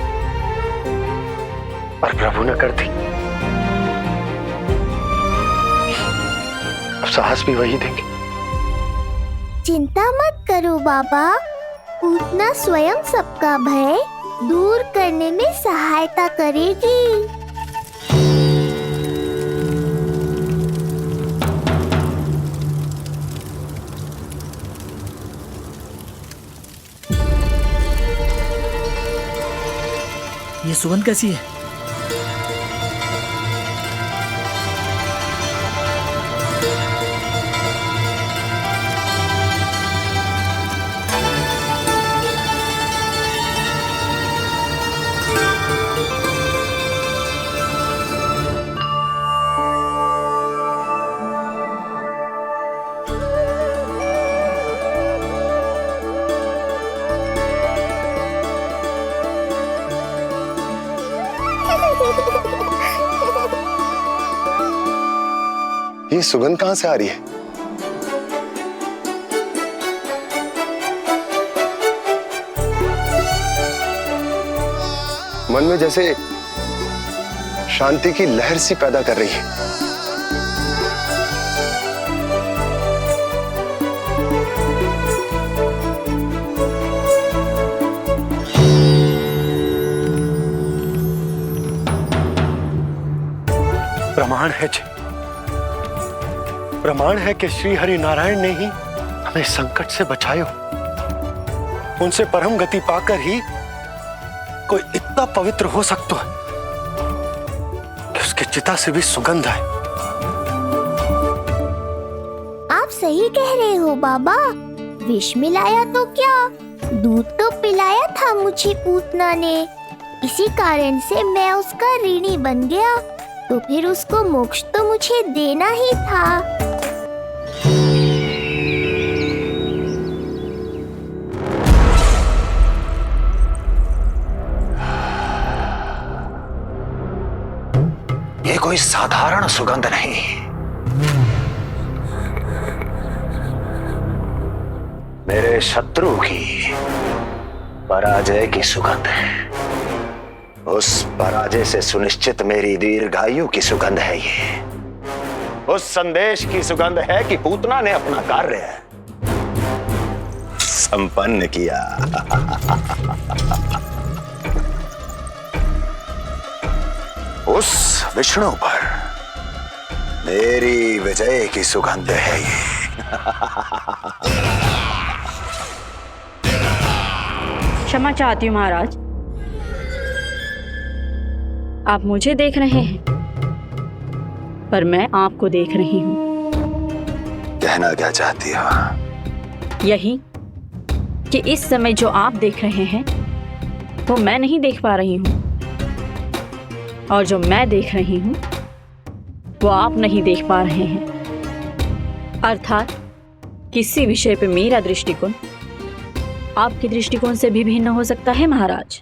पर प्रभु ने कर दी। अब साहस भी वही देंगे। चिंता मत करो बाबा, पूतना स्वयं सबका भय दूर करने में सहायता करेगी। ये सुगंध कैसी है? ये सुगंध कहां से आ रही है? मन में जैसे शांति की लहर सी पैदा कर रही है। प्रमाण है जी, प्रमाण है कि श्री हरि नारायण ने ही हमें संकट से बचायो। उनसे परम गति पाकर ही कोई इतना पवित्र हो सकता है कि उसकी चिता से भी सुगंध है। आप सही कह रहे हो बाबा, विष मिलाया तो क्या, दूध तो पिलाया था मुझे पूतना ने। इसी कारण से मैं उसका ऋणी बन गया, तो फिर उसको मोक्ष तो मुझे देना ही था। ये कोई साधारण सुगंध नहीं, मेरे शत्रु की पराजय की सुगंध है। उस पराजय से सुनिश्चित मेरी दीर्घायु की सुगंध है ये। उस संदेश की सुगंध है कि पूतना ने अपना कार्य संपन्न किया। उस विष्णु पर मेरी विजय की सुगंध है ये। क्षमा चाहती हूँ महाराज, आप मुझे देख रहे हैं पर मैं आपको देख रही हूँ। कहना क्या चाहती हो? यही कि इस समय जो आप देख रहे हैं वो मैं नहीं देख पा रही हूँ, और जो मैं देख रही हूँ वो आप नहीं देख पा रहे हैं। अर्थात किसी विषय पे मेरा दृष्टिकोण आपके दृष्टिकोण से भी भिन्न हो सकता है महाराज।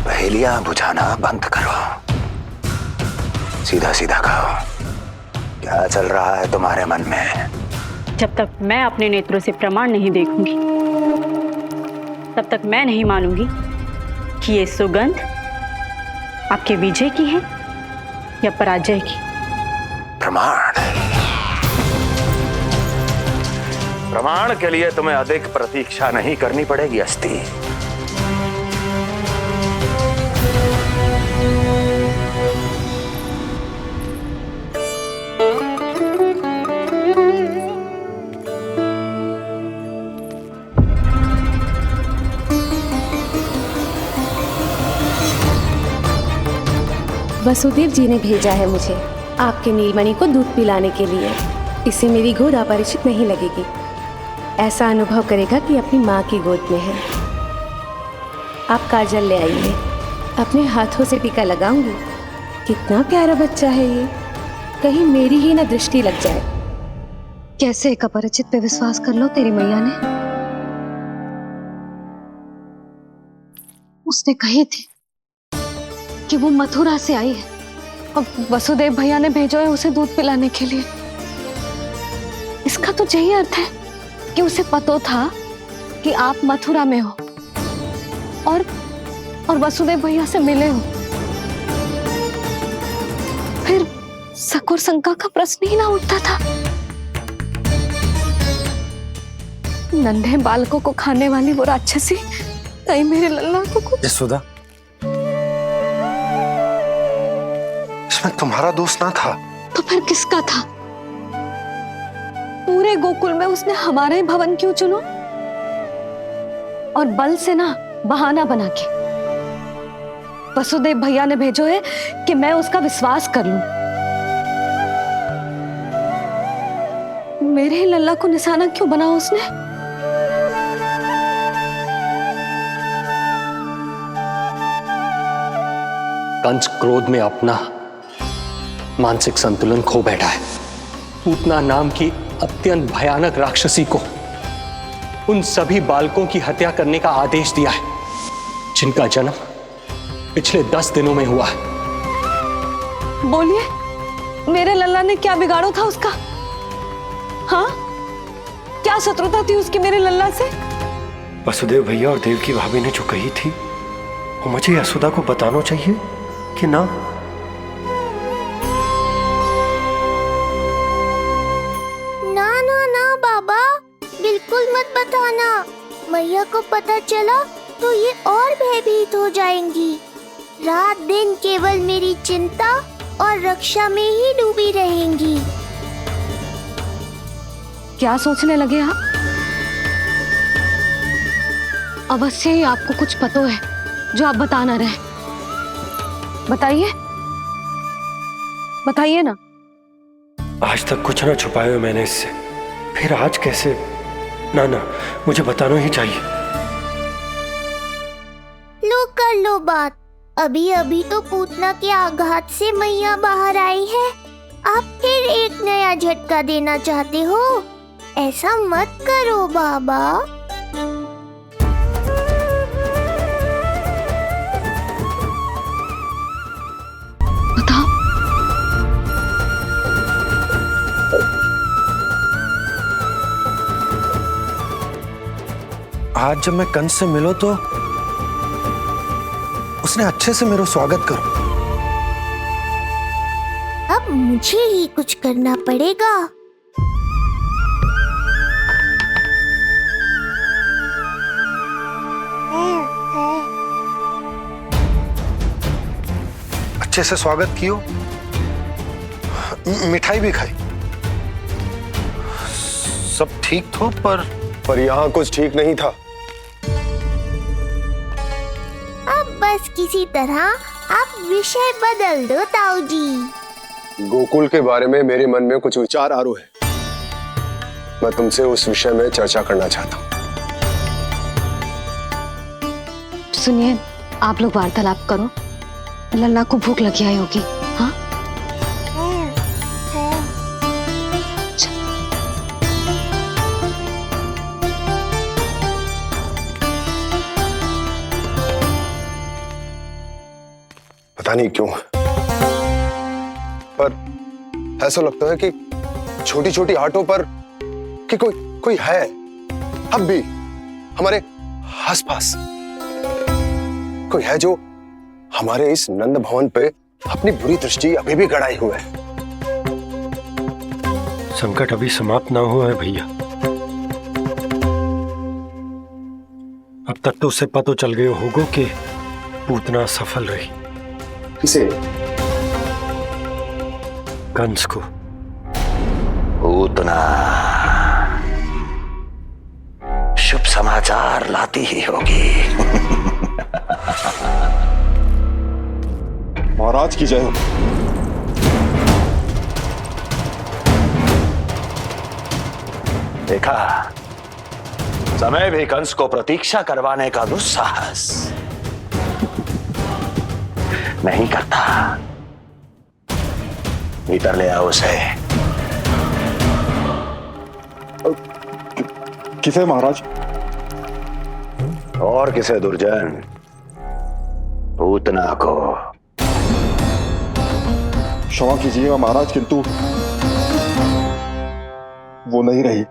पहेलियां बुझाना बंद करो, सीधा सीधा कहो, क्या चल रहा है तुम्हारे मन में? जब तक मैं अपने नेत्रों से प्रमाण नहीं देखूंगी तब तक मैं नहीं मानूंगी कि ये सुगंध आपके विजय की है या पराजय की। प्रमाण के लिए तुम्हें अधिक प्रतीक्षा नहीं करनी पड़ेगी अस्ति। वसुदेव जी ने भेजा है मुझे आपके नीलमणि को दूध पिलाने के लिए। इसे मेरी गोद अपरिचित नहीं लगेगी, ऐसा अनुभव करेगा कि अपनी माँ की गोद में है। आप काजल ले आइए, अपने हाथों से टीका लगाऊंगी। कितना प्यारा बच्चा है ये, कहीं मेरी ही ना दृष्टि लग जाए। कैसे एक अपरिचित पे विश्वास कर लो तेरी मैया ने? उसने कही थी कि वो मथुरा से आई है और वसुदेव भैया ने भेजा है उसे दूध पिलाने के लिए। इसका तो यही अर्थ है कि उसे पता था कि आप मथुरा में हो और वसुदेव भैया से मिले हो। फिर शक और शंका का प्रश्न ही ना उठता था। नन्हे बालकों को खाने वाली वो राक्षसी कहीं मेरे लल्ला को कुछ। यशोदा, इसमें तुम्हारा दोष ना था। तो फिर किसका था? पूरे गोकुल में उसने हमारा ही भवन क्यों चुना? और बल से ना बहाना बना के वसुदेव भैया ने भेजो है कि मैं उसका विश्वास कर लूं। मेरे ही लल्ला को निशाना क्यों बनाया उसने? कंस क्रोध में अपना मानसिक संतुलन खो बैठा है। पूतना नाम की अत्यंत भयानक राक्षसी को उन सभी बालकों की हत्या करने का आदेश दिया है जिनका जन्म पिछले 10 दिनों में हुआ है। बोलिए, मेरे लल्ला ने क्या बिगाड़ो था उसका? हाँ, क्या शत्रुता थी उसकी मेरे लल्ला से? वसुदेव भैया और देवकी भाभी ने जो कही थी वो मुझे यशोदा को बताना चाहिए कि ना? बिल्कुल मत बताना। मैया को पता चला तो ये और भयभीत हो जाएंगी। रात दिन केवल मेरी चिंता और रक्षा में ही डूबी रहेंगी। क्या सोचने लगे आप? अवश्य ही आपको कुछ पता है जो आप बता ना रहे। बताइए, बताइए ना। आज तक कुछ ना छुपाया मैंने इससे, फिर आज कैसे? ना, मुझे बताना ही चाहिए। लो कर लो बात। अभी अभी तो पूतना के आघात से मैया बाहर आई है, आप फिर एक नया झटका देना चाहते हो? ऐसा मत करो बाबा। बताओ। आज जब मैं कंस से मिलो तो उसने अच्छे से मेरा स्वागत करो। अब मुझे ही कुछ करना पड़ेगा। अच्छे से स्वागत कियो, मिठाई भी खाई, सब ठीक था, पर यहाँ कुछ ठीक नहीं था। बस किसी तरह आप विषय बदल दो ताऊ जी। गोकुल के बारे में मेरे मन में कुछ विचार आ रहे हैं। मैं तुमसे उस विषय में चर्चा करना चाहता हूँ। सुनिए, आप लोग वार्तालाप करो। लल्ला को भूख लगी आई होगी। हाँ, पता नहीं क्यों, पर ऐसा लगता है कि छोटी छोटी आटों पर कि कोई है अब भी हमारे आसपास। कोई है जो हमारे इस नंद भवन पे अपनी बुरी दृष्टि अभी भी गड़ाए हुए है। संकट अभी समाप्त ना हुआ है भैया। अब तक तो उससे पता चल गए होगो कि पूतना सफल रही। किसे? कंस को। पूतना शुभ समाचार लाती ही होगी। महाराज की जय हो। देखा, समय भी कंस को प्रतीक्षा करवाने का दुस्साहस नहीं करता। भीतर ले आओ उसे। किसे महाराज? और किसे दुर्जन? पूतना को। क्षमा कीजिएगा महाराज, किंतु वो नहीं रही।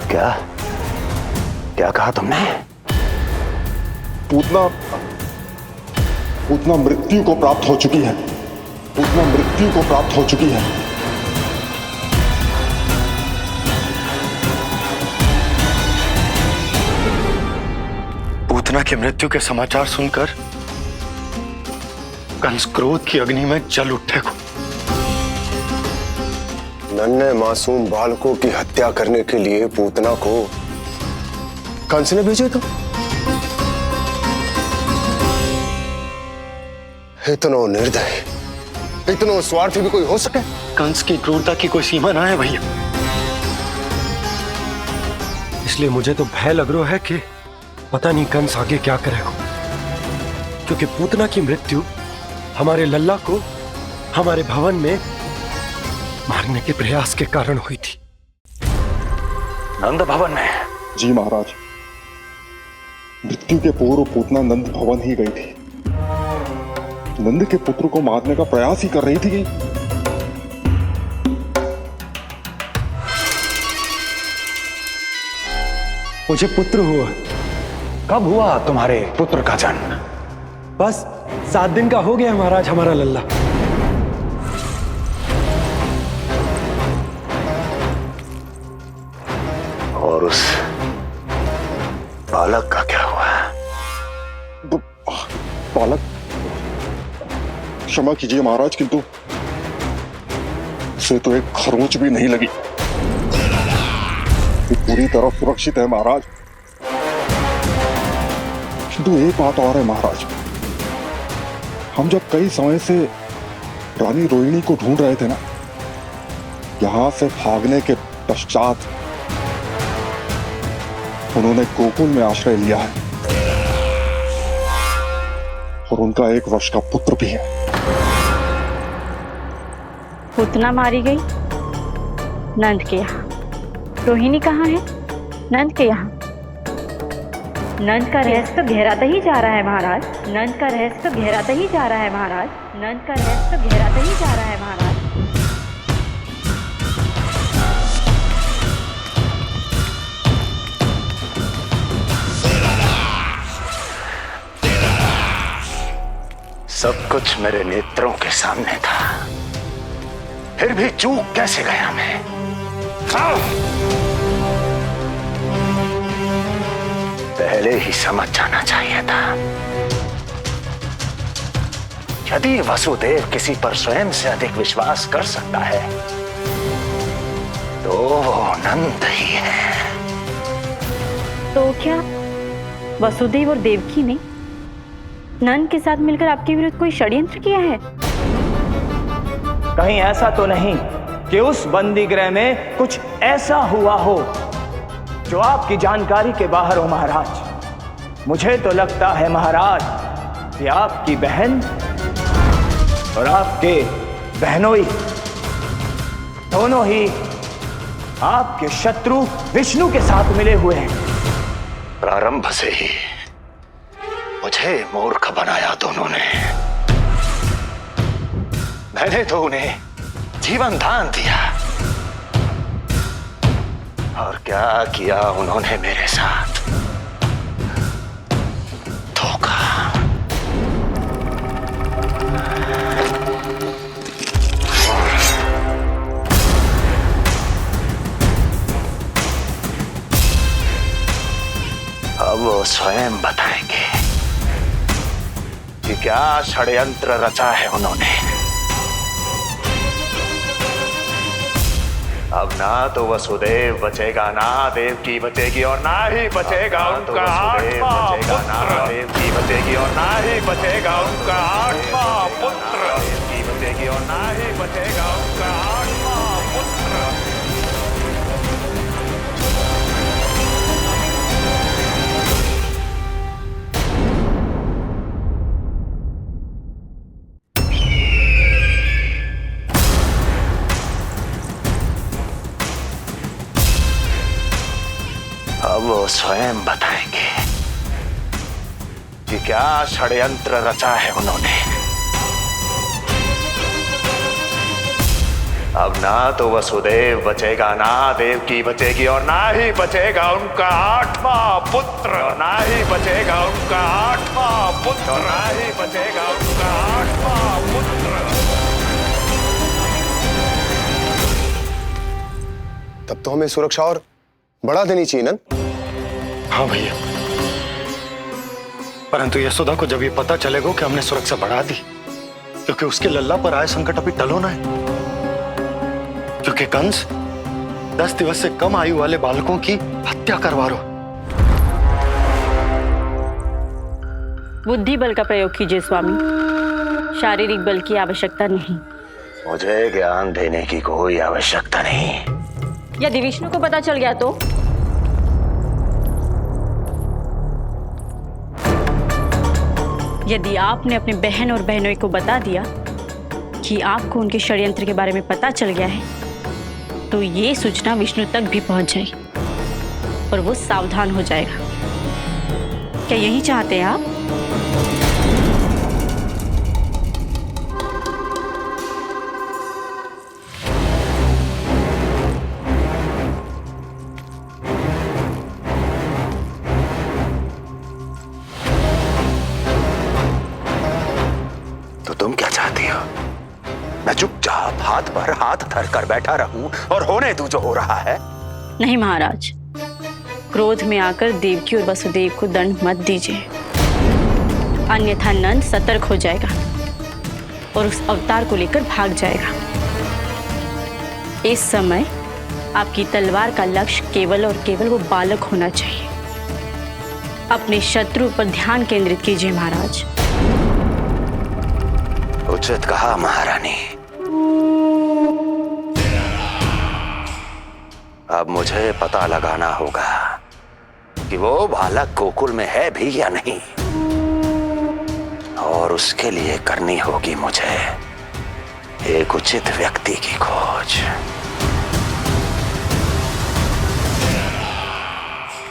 क्या क्या कहा तुमने? पूतना मृत्यु को प्राप्त हो चुकी है। पूतना मृत्यु को प्राप्त हो चुकी है। पूतना की मृत्यु के समाचार सुनकर कंस क्रोध की अग्नि में जल उठे को। नन्हे मासूम बालकों की हत्या करने के लिए पूतना को कंस ने भेजे तो इतना निर्दय, इतना स्वार्थी भी कोई हो सके? कंस की क्रूरता की कोई सीमा ना है भैया। इसलिए मुझे तो भय लग रहा है कि पता नहीं कंस आगे क्या करेगा, क्योंकि पूतना की मृत्यु हमारे लल्ला को हमारे भवन में मारने के प्रयास के कारण हुई थी। नंद भवन में? जी महाराज, मृत्यु के पूर्व पूतना नंद भवन ही गई थी। नंद के पुत्र को मारने का प्रयास ही कर रही थी। मुझे पुत्र हुआ। कब हुआ तुम्हारे पुत्र का जन्म? बस 7 दिन का हो गया महाराज हमारा लल्ला। और उस बालक का क्या हुआ? बालक? क्षमा कीजिए महाराज, किंतु उसे तो एक खरोंच भी नहीं लगी। ये पूरी तरह सुरक्षित है महाराज। किंतु एक बात और है महाराज, हम जब कई समय से रानी रोहिणी को ढूंढ रहे थे ना, यहां से भागने के पश्चात उन्होंने गोकुल में आश्रय लिया है और उनका 1 वर्ष का पुत्र भी है। पूतना मारी गई नंद के यहाँ। रोहिणी कहाँ है? नंद के यहाँ। नंद का रहस्य तो गहराता ही जा रहा है महाराज। नंद का रहस्य तो गहराता ही जा रहा है महाराज। नंद का रहस्य तो गहराता ही जा रहा है महाराज। सब कुछ मेरे नेत्रों के सामने था, फिर भी चूक कैसे गया मैं? पहले ही समझ जाना चाहिए था। यदि वसुदेव किसी पर स्वयं से अधिक विश्वास कर सकता है तो वो नंद ही है। तो क्या वसुदेव और देवकी ने नंद के साथ मिलकर आपके विरुद्ध कोई षड्यंत्र किया है? कहीं ऐसा तो नहीं कि उस बंदी गृह में कुछ ऐसा हुआ हो जो आपकी जानकारी के बाहर हो महाराज। मुझे तो लगता है महाराज कि आपकी बहन और आपके बहनोई दोनों ही आपके शत्रु विष्णु के साथ मिले हुए हैं। प्रारंभ से ही मुझे मूर्ख बनाया दोनों ने। मैंने तो उन्हें जीवन दान दिया, और क्या किया उन्होंने मेरे साथ? धोखा। अब वो स्वयं बताएंगे कि क्या षड्यंत्र रचा है उन्होंने। अब ना तो वसुदेव बचेगा, ना देवकी बचेगी, और ना ही बचेगा उनका आठवां पुत्र। ना देवकी बचेगी और ना ही बचेगा उनका आठवां पुत्र। देवकी बचेगी और ना ही बचेगा उनका आठवां पुत्र। अब वो स्वयं बताएंगे कि क्या षड्यंत्र रचा है उन्होंने। अब ना तो वसुदेव बचेगा, ना देवकी बचेगी, और ना ही बचेगा उनका आठवां पुत्र। ना ही बचेगा उनका आठवां पुत्र। ना ही बचेगा उनका आठवां पुत्र। तब तो हमें सुरक्षा और बढ़ा देनी चाहिए नंद। हाँ भैया, परंतु यशोदा को जब ये पता चलेगा कि हमने सुरक्षा बढ़ा दी, क्योंकि उसके लल्ला पर आए संकट अभी टल होना है। क्योंकि कंस 10 दिवस से कम आयु वाले बालकों की हत्या करवा रहा। बुद्धि बल का प्रयोग कीजिए स्वामी, शारीरिक बल की आवश्यकता नहीं। मुझे ज्ञान देने की कोई आवश्यकता नहीं। यदि विष्णु को पता चल गया तो? यदि आपने अपनी बहन और बहनों को बता दिया कि आपको उनके षड्यंत्र के बारे में पता चल गया है, तो ये सूचना विष्णु तक भी पहुंच जाएगी और वो सावधान हो जाएगा। क्या यही चाहते हैं आप? तुम क्या चाहती हो? मैं चुपचाप हाथ पर हाथ धर कर बैठा रहूं और होने दूं जो हो रहा है? नहीं महाराज, क्रोध में आकर देवकी और वसुदेव को दंड मत दीजिए, अन्यथा नंद सतर्क हो जाएगा और उस अवतार को लेकर भाग जाएगा। इस समय आपकी तलवार का लक्ष्य केवल और केवल वो बालक होना चाहिए। अपने शत्रु पर ध्यान केंद्रित कीजिए महाराज। उचित कहा महारानी। अब मुझे पता लगाना होगा कि वो बालक गोकुल में है भी या नहीं, और उसके लिए करनी होगी मुझे एक उचित व्यक्ति की खोज।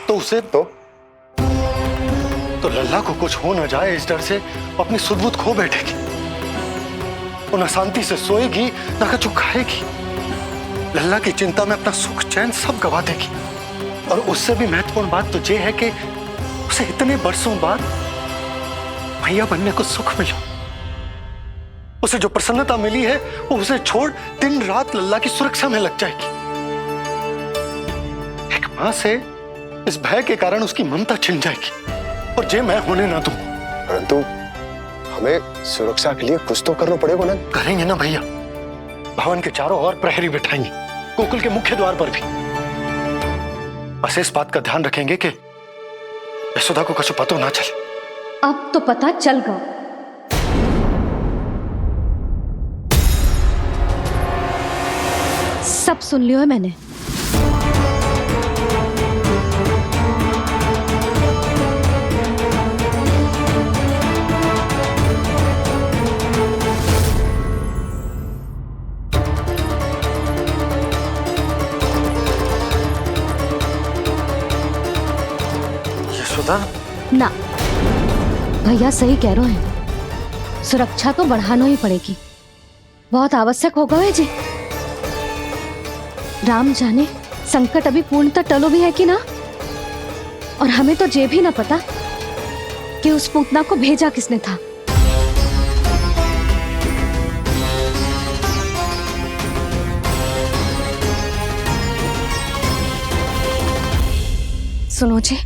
तो उसे तो लल्ला को कुछ हो न जाए, इस डर से अपनी सुध-बुध खो बैठेगी, और न शांति से सोएगी न कुछ खाएगी। लल्ला की चिंता में अपना सुख चैन सब गवा देगी। और उससे भी महत्वपूर्ण बात तो ये है कि उसे इतने बरसों बाद भैया बनने को सुख मिला। उसे जो प्रसन्नता मिली है वो उसे छोड़ दिन रात लल्ला की सुरक्षा में लग जाएगी। एक मां से इस भय के कारण उसकी ममता छिन जाएगी, और ये मैं होने ना दूं। परंतु हमें सुरक्षा के लिए कुछ तो करना पड़ेगा ना। करेंगे ना भैया, भवन के चारों ओर प्रहरी बिठाएंगे, गोकुल के मुख्य द्वार पर भी। बस इस बात का ध्यान रखेंगे कि यशोदा को कुछ पता ना चले। अब तो पता चल गया। सब सुन लियो है मैंने। ना, भैया सही कह रहे हैं, सुरक्षा तो बढ़ाना ही पड़ेगी, बहुत आवश्यक होगा है जी। राम जाने संकट अभी पूर्णतः टलो भी है कि ना, और हमें तो ये भी ना पता कि उस पूतना को भेजा किसने था। सुनो जी,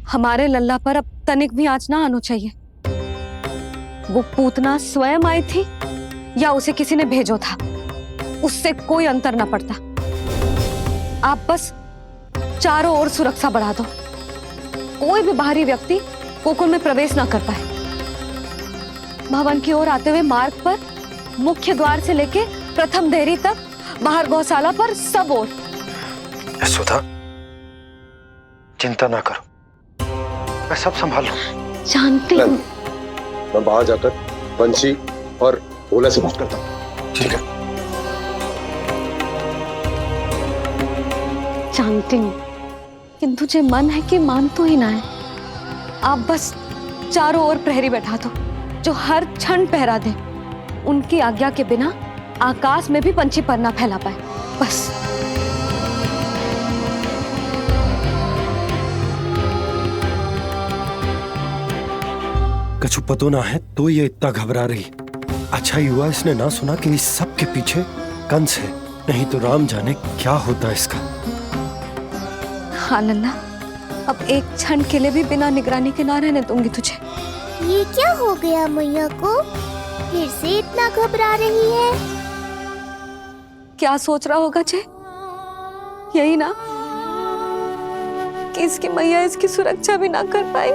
हमारे लल्ला पर अब तनिक भी आंच ना आना चाहिए। वो पूतना स्वयं आई थी या उसे किसी ने भेजो था, उससे कोई अंतर ना पड़ता। आप बस चारों ओर सुरक्षा बढ़ा दो, कोई भी बाहरी व्यक्ति गोकुल में प्रवेश ना कर पाए। भवन की ओर आते हुए मार्ग पर मुख्य द्वार से लेके प्रथम देहरी तक, बाहर गौशाला पर, सब ओर। यशोदा, चिंता ना करो, मैं सब संभाल लूं। जानती हूँ। मैं बाहर जाकर बंसी और भोला से बात करता हूँ। ठीक है। जानती हूँ, किंतु जे मन है कि मान तो ही ना है। आप बस चारों ओर प्रहरी बैठा दो जो हर क्षण पहरा दे। उनकी आज्ञा के बिना आकाश में भी पंछी पर ना फैला पाए, बस। कछु पतो ना है तो ये इतना घबरा रही। अच्छा हुआ इसने ना सुना कि इस सब के पीछे कंस है, नहीं तो राम जाने क्या होता इसका। हाँ लल्ला, अब एक क्षण के लिए भी बिना निगरानी के ना रहने दूंगी तुझे। ये क्या हो गया मैया को, फिर से इतना घबरा रही है? क्या सोच रहा होगा जे? यही ना कि इसकी मैया इसकी सुरक्षा भी ना कर पाई।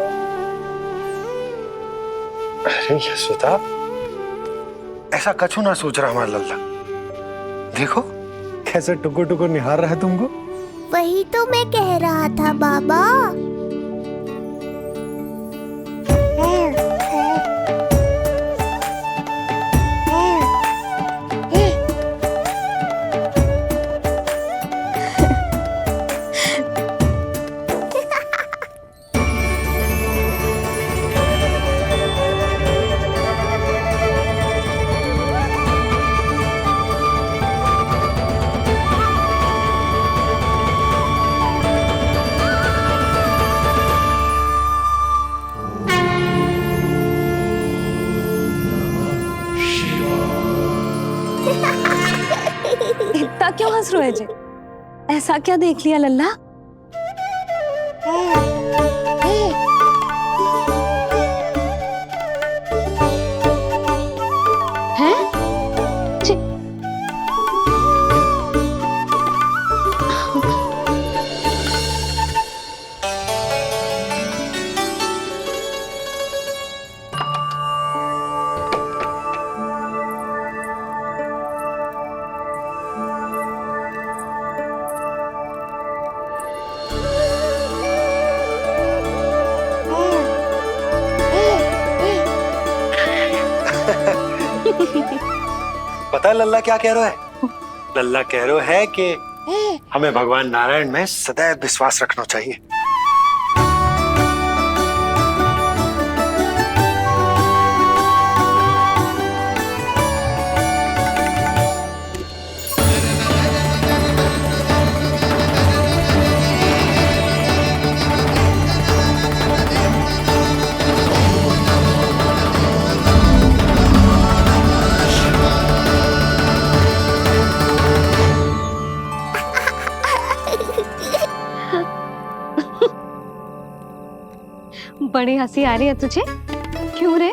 अरे यशोदा, ऐसा कछु ना सोच रहा हमारा लल्ला। देखो कैसे टुकुर टुकुर निहार रहा है तुमको। वही तो मैं कह रहा था बाबा। इतना क्यों हंस रहे जे? ऐसा क्या देख लिया लल्ला? हैं? पता है लल्ला क्या कह रहा है? लल्ला कह रहा है कि हमें भगवान नारायण में सदैव विश्वास रखना चाहिए। बड़ी हंसी आ रही है तुझे, क्यों रे?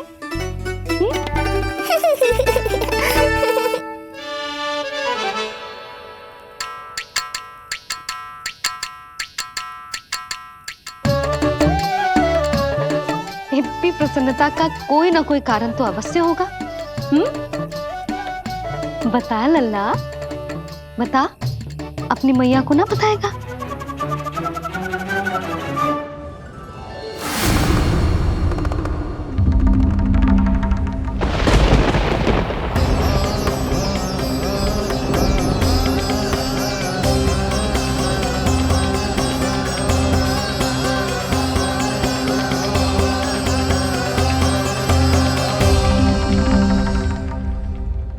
इतनी प्रसन्नता का कोई ना कोई कारण तो अवश्य होगा। बता लल्ला, बता, अपनी मैया को ना बताएगा?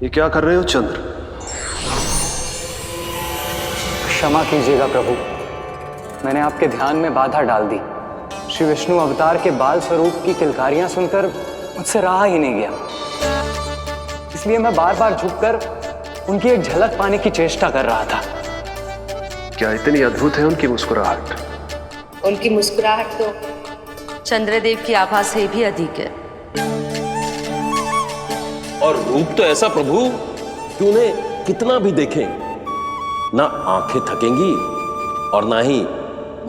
ये क्या कर रहे हो चंद्र? क्षमा कीजिएगा प्रभु, मैंने आपके ध्यान में बाधा डाल दी। श्री विष्णु अवतार के बाल स्वरूप की किलकारियां सुनकर मुझसे रहा ही नहीं गया, इसलिए मैं बार बार झुककर उनकी एक झलक पाने की चेष्टा कर रहा था। क्या इतनी अद्भुत है उनकी मुस्कुराहट? उनकी मुस्कुराहट तो चंद्रदेव की आभा से भी अधिक है। और रूप तो ऐसा प्रभु कि उन्हें कितना भी देखें ना आंखें थकेंगी और ना ही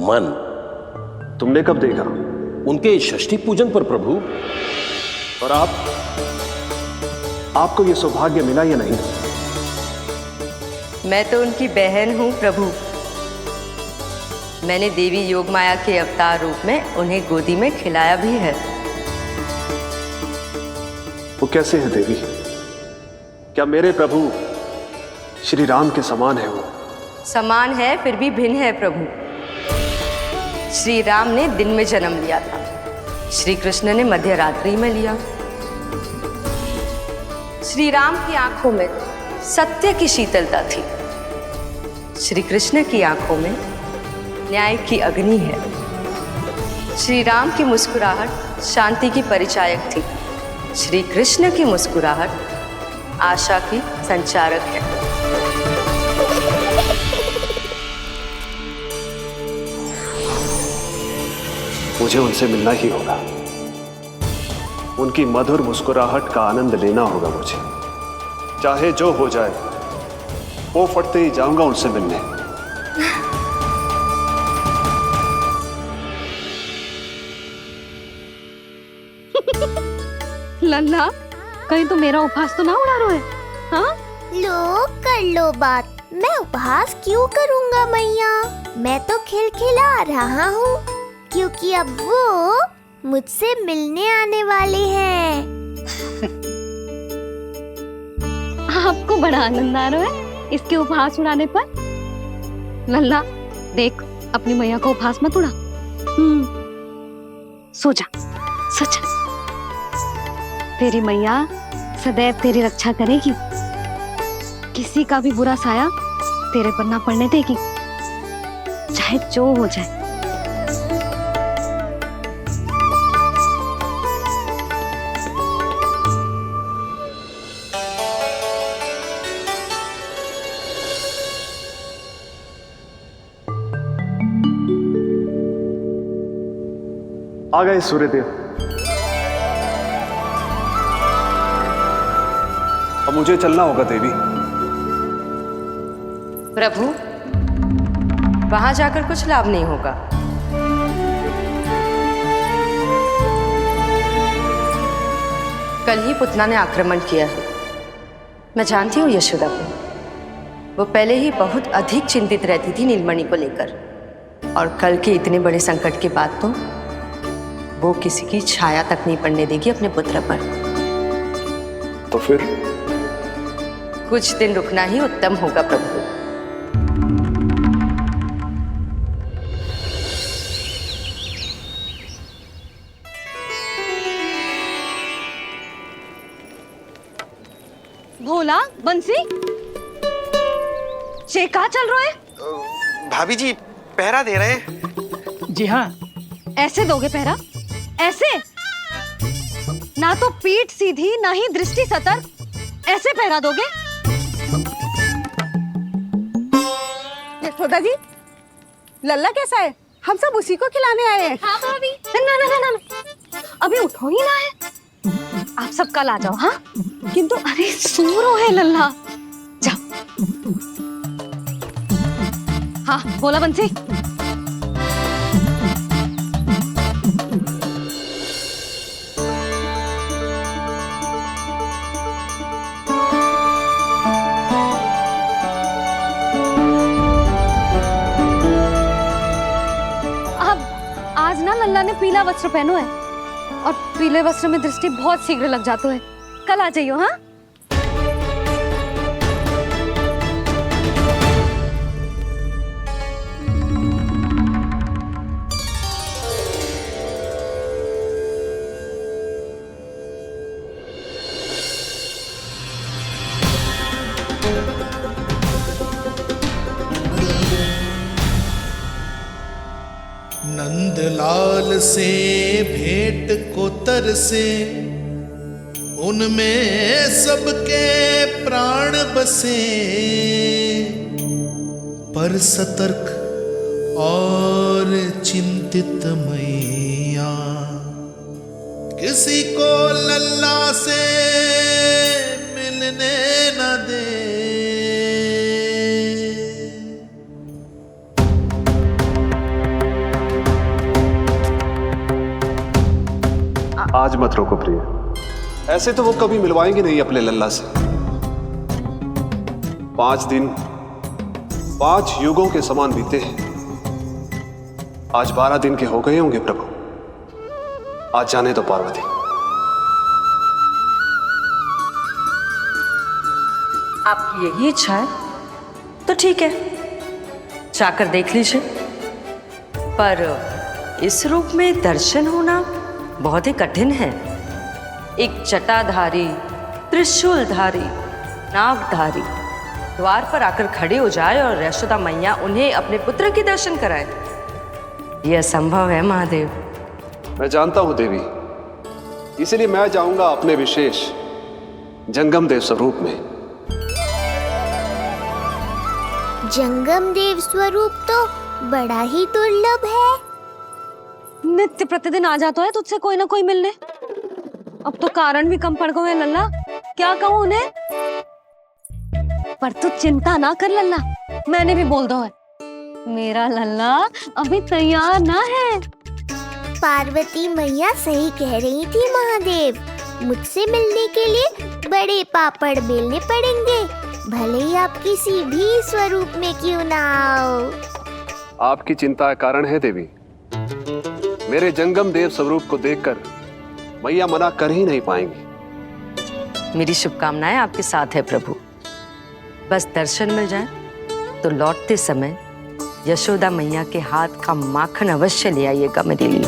मन। तुमने कब देखा? उनके षष्ठी पूजन पर प्रभु। और आपको ये सौभाग्य मिला या नहीं? मैं तो उनकी बहन हूं प्रभु। मैंने देवी योगमाया के अवतार रूप में उन्हें गोदी में खिलाया भी है। वो कैसे है देवी? क्या मेरे प्रभु श्री राम के समान है वो? समान है फिर भी भिन्न है प्रभु। श्री राम ने दिन में जन्म लिया था, श्री कृष्ण ने मध्य रात्रि में लिया। श्री राम की आंखों में सत्य की शीतलता थी, श्री कृष्ण की आंखों में न्याय की अग्नि है। श्री राम की मुस्कुराहट शांति की परिचायक थी, श्री कृष्ण की मुस्कुराहट आशा की संचारक है। मुझे उनसे मिलना ही होगा, उनकी मधुर मुस्कुराहट का आनंद लेना होगा मुझे। चाहे जो हो जाए, वो फटते ही जाऊंगा उनसे मिलने। लल्ला, कहीं तो मेरा उपहास तो ना उड़ा रहे? हाँ? लो कर लो बात, मैं उपहास क्यों करूँगा मैया? मैं तो खिलखिला रहा हूँ क्योंकि अब वो मुझसे मिलने आने वाले हैं। आपको बड़ा आनंद आ रहा है इसके उपहास उड़ाने पर? लल्ला देख, अपनी मैया को उपहास मत उड़ा। सो जा, सो जा। तेरी मैया सदैव तेरी रक्षा करेगी, किसी का भी बुरा साया तेरे पर ना पड़ने देगी, चाहे जो हो जाए। आ गए सूर्यदेव। अब मुझे चलना होगा देवी। प्रभु, वहां जाकर कुछ लाभ नहीं होगा। कल ही पुतना ने आक्रमण किया है। मैं जानती हूँ यशोदा को, वो पहले ही बहुत अधिक चिंतित रहती थी नीलमणि को लेकर, और कल के इतने बड़े संकट के बाद तो वो किसी की छाया तक नहीं पड़ने देगी अपने पुत्र पर। तो फिर कुछ दिन रुकना ही उत्तम होगा प्रभु। भोला, बंसी, ये कहाँ चल रहे हैं? भाभी जी पहरा दे रहे हैं। जी हाँ। ऐसे दोगे पहरा? ऐसे? ना तो पीठ सीधी ना ही दृष्टि सतर्क, ऐसे पहरा दोगे? यशोदा जी, लल्ला कैसा है? हम सब उसी को खिलाने आए हैं। हाँ भाभी। ना ना ना ना, अभी उठो ही ना है। आप सब कल आ जाओ। हाँ किंतु अरे सूरो है लल्ला, जाओ। हाँ बोला बंसी। आज ना लल्ला ने पीला वस्त्र पहनो है, और पीले वस्त्र में दृष्टि बहुत शीघ्र लग जाती है। कल आ जाइयो। हाँ नंदलाल से भेंट को तरसे, उनमें सबके प्राण बसे, पर सतर्क और चिंतित मैया किसी को लल्ला से मिलने न दे। आज मत रोको प्रिय, ऐसे तो वो कभी मिलवाएंगे नहीं अपने लल्ला से। 5 दिन 5 युगों के समान बीते हैं, आज 12 दिन के हो गए होंगे प्रभु। आज जाने दो पार्वती। आपकी यही इच्छा है तो ठीक है, जाकर देख लीजिए, पर इस रूप में दर्शन होना बहुत ही कठिन है। एक जटाधारी, त्रिशूलधारी, नागधारी द्वार पर आकर खड़े हो जाए और यशोदा मैया उन्हें अपने पुत्र के दर्शन कराए, यह असंभव है महादेव। मैं जानता हूं देवी, इसलिए मैं जाऊंगा अपने विशेष जंगम देव स्वरूप में। जंगम देव स्वरूप तो बड़ा ही दुर्लभ है। नित्य प्रतिदिन आ जाता है तुझसे कोई ना कोई मिलने, अब तो कारण भी कम पड़ गए हैं लल्ला, क्या कहूँ उन्हें। पर तू चिंता ना कर लल्ला, मैंने भी बोल दो है, मेरा लल्ला अभी तैयार ना है। पार्वती मैया सही कह रही थी महादेव, मुझसे मिलने के लिए बड़े पापड़ बेलने पड़ेंगे, भले ही आप किसी भी स्वरूप में क्यों ना आओ। आपकी चिंता का कारण है देवी, मेरे जंगम देव स्वरूप को देखकर मैया मना कर ही नहीं पाएंगी। मेरी शुभकामनाएं आपके साथ है प्रभु, बस दर्शन मिल जाए तो लौटते समय यशोदा मैया के हाथ का माखन अवश्य ले आइएगा मेरे लिए।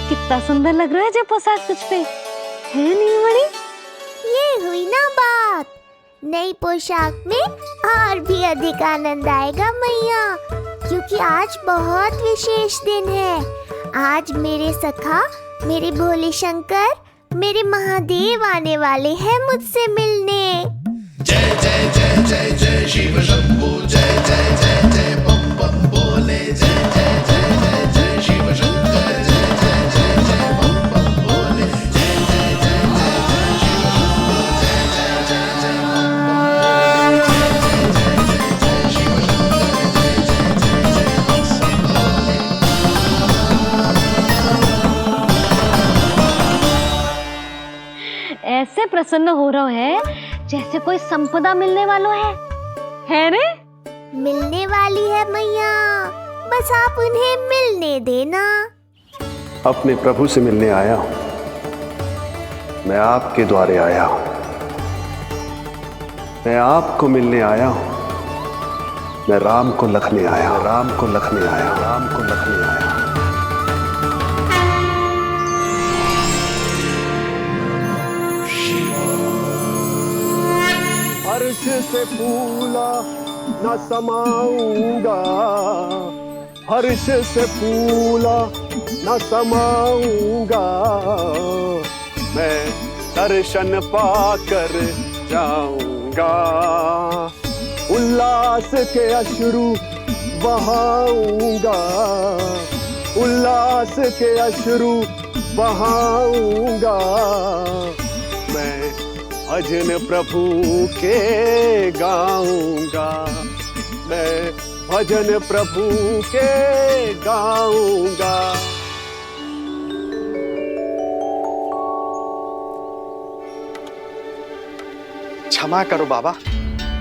कितना सुंदर लग रहा है जो पोशाक तुझ पे है नीलमणि। ये हुई ना बात, नई पोशाक में और भी अधिक आनंद आएगा मैया, क्योंकि आज बहुत विशेष दिन है। आज मेरे सखा, मेरे भोले शंकर, मेरे महादेव आने वाले हैं मुझसे मिलने। जय जय जय जय जय शिव शंभू, जय जय जय जय बम बम बोले, जय जय जय जय जय शिव शंकर, जय जय जय जय बम बम बोले, जय जय जय जय जय शिव शंभू, जय जय जय जय बम बम बोले, जय जय जय जय शिव शंकर, ऐसे प्रसन्न हो रहा है जैसे कोई संपदा मिलने वाला है रे? मिलने वाली है मैया, बस आप उन्हें मिलने देना। अपने प्रभु से मिलने आया हूं, मैं आपके द्वारे आया हूं, मैं आपको मिलने आया हूं, मैं राम को लखने आया हूं, राम को लखने आया हूं, राम को लखने आया हूं। हर्ष से फूला न समाऊंगा, हर्ष से फूला न समाऊंगा, मैं दर्शन पाकर जाऊंगा, उल्लास के अश्रु बहाऊंगा, उल्लास के अश्रु बहाऊंगा, मैं भजन प्रभु के गाऊंगा, मैं भजन प्रभु के गाऊंगा। क्षमा करो बाबा।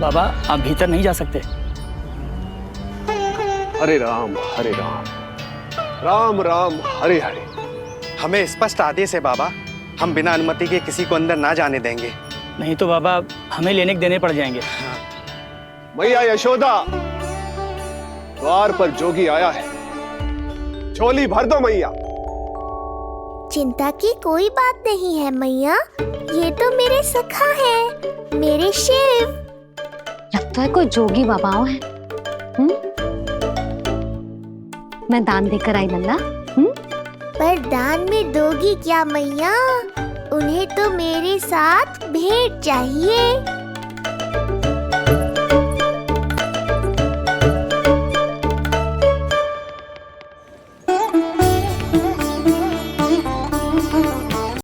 बाबा आप भीतर नहीं जा सकते। हरे राम हरे राम, राम राम हरे हरे। हमें स्पष्ट आदेश है बाबा, हम बिना अनुमति के किसी को अंदर ना जाने देंगे। नहीं तो बाबा हमें लेने के देने पड़ जाएंगे। मैया यशोदा, द्वार पर जोगी आया है, झोली भर दो मैया। चिंता की कोई बात नहीं है मैया, ये तो मेरे सखा है, मेरे शिव। लगता है कोई जोगी बाबाओं है। मैं दान देकर आई लल्ला। पर दान में दोगी क्या मैया? उन्हें तो मेरे साथ भेंट चाहिए।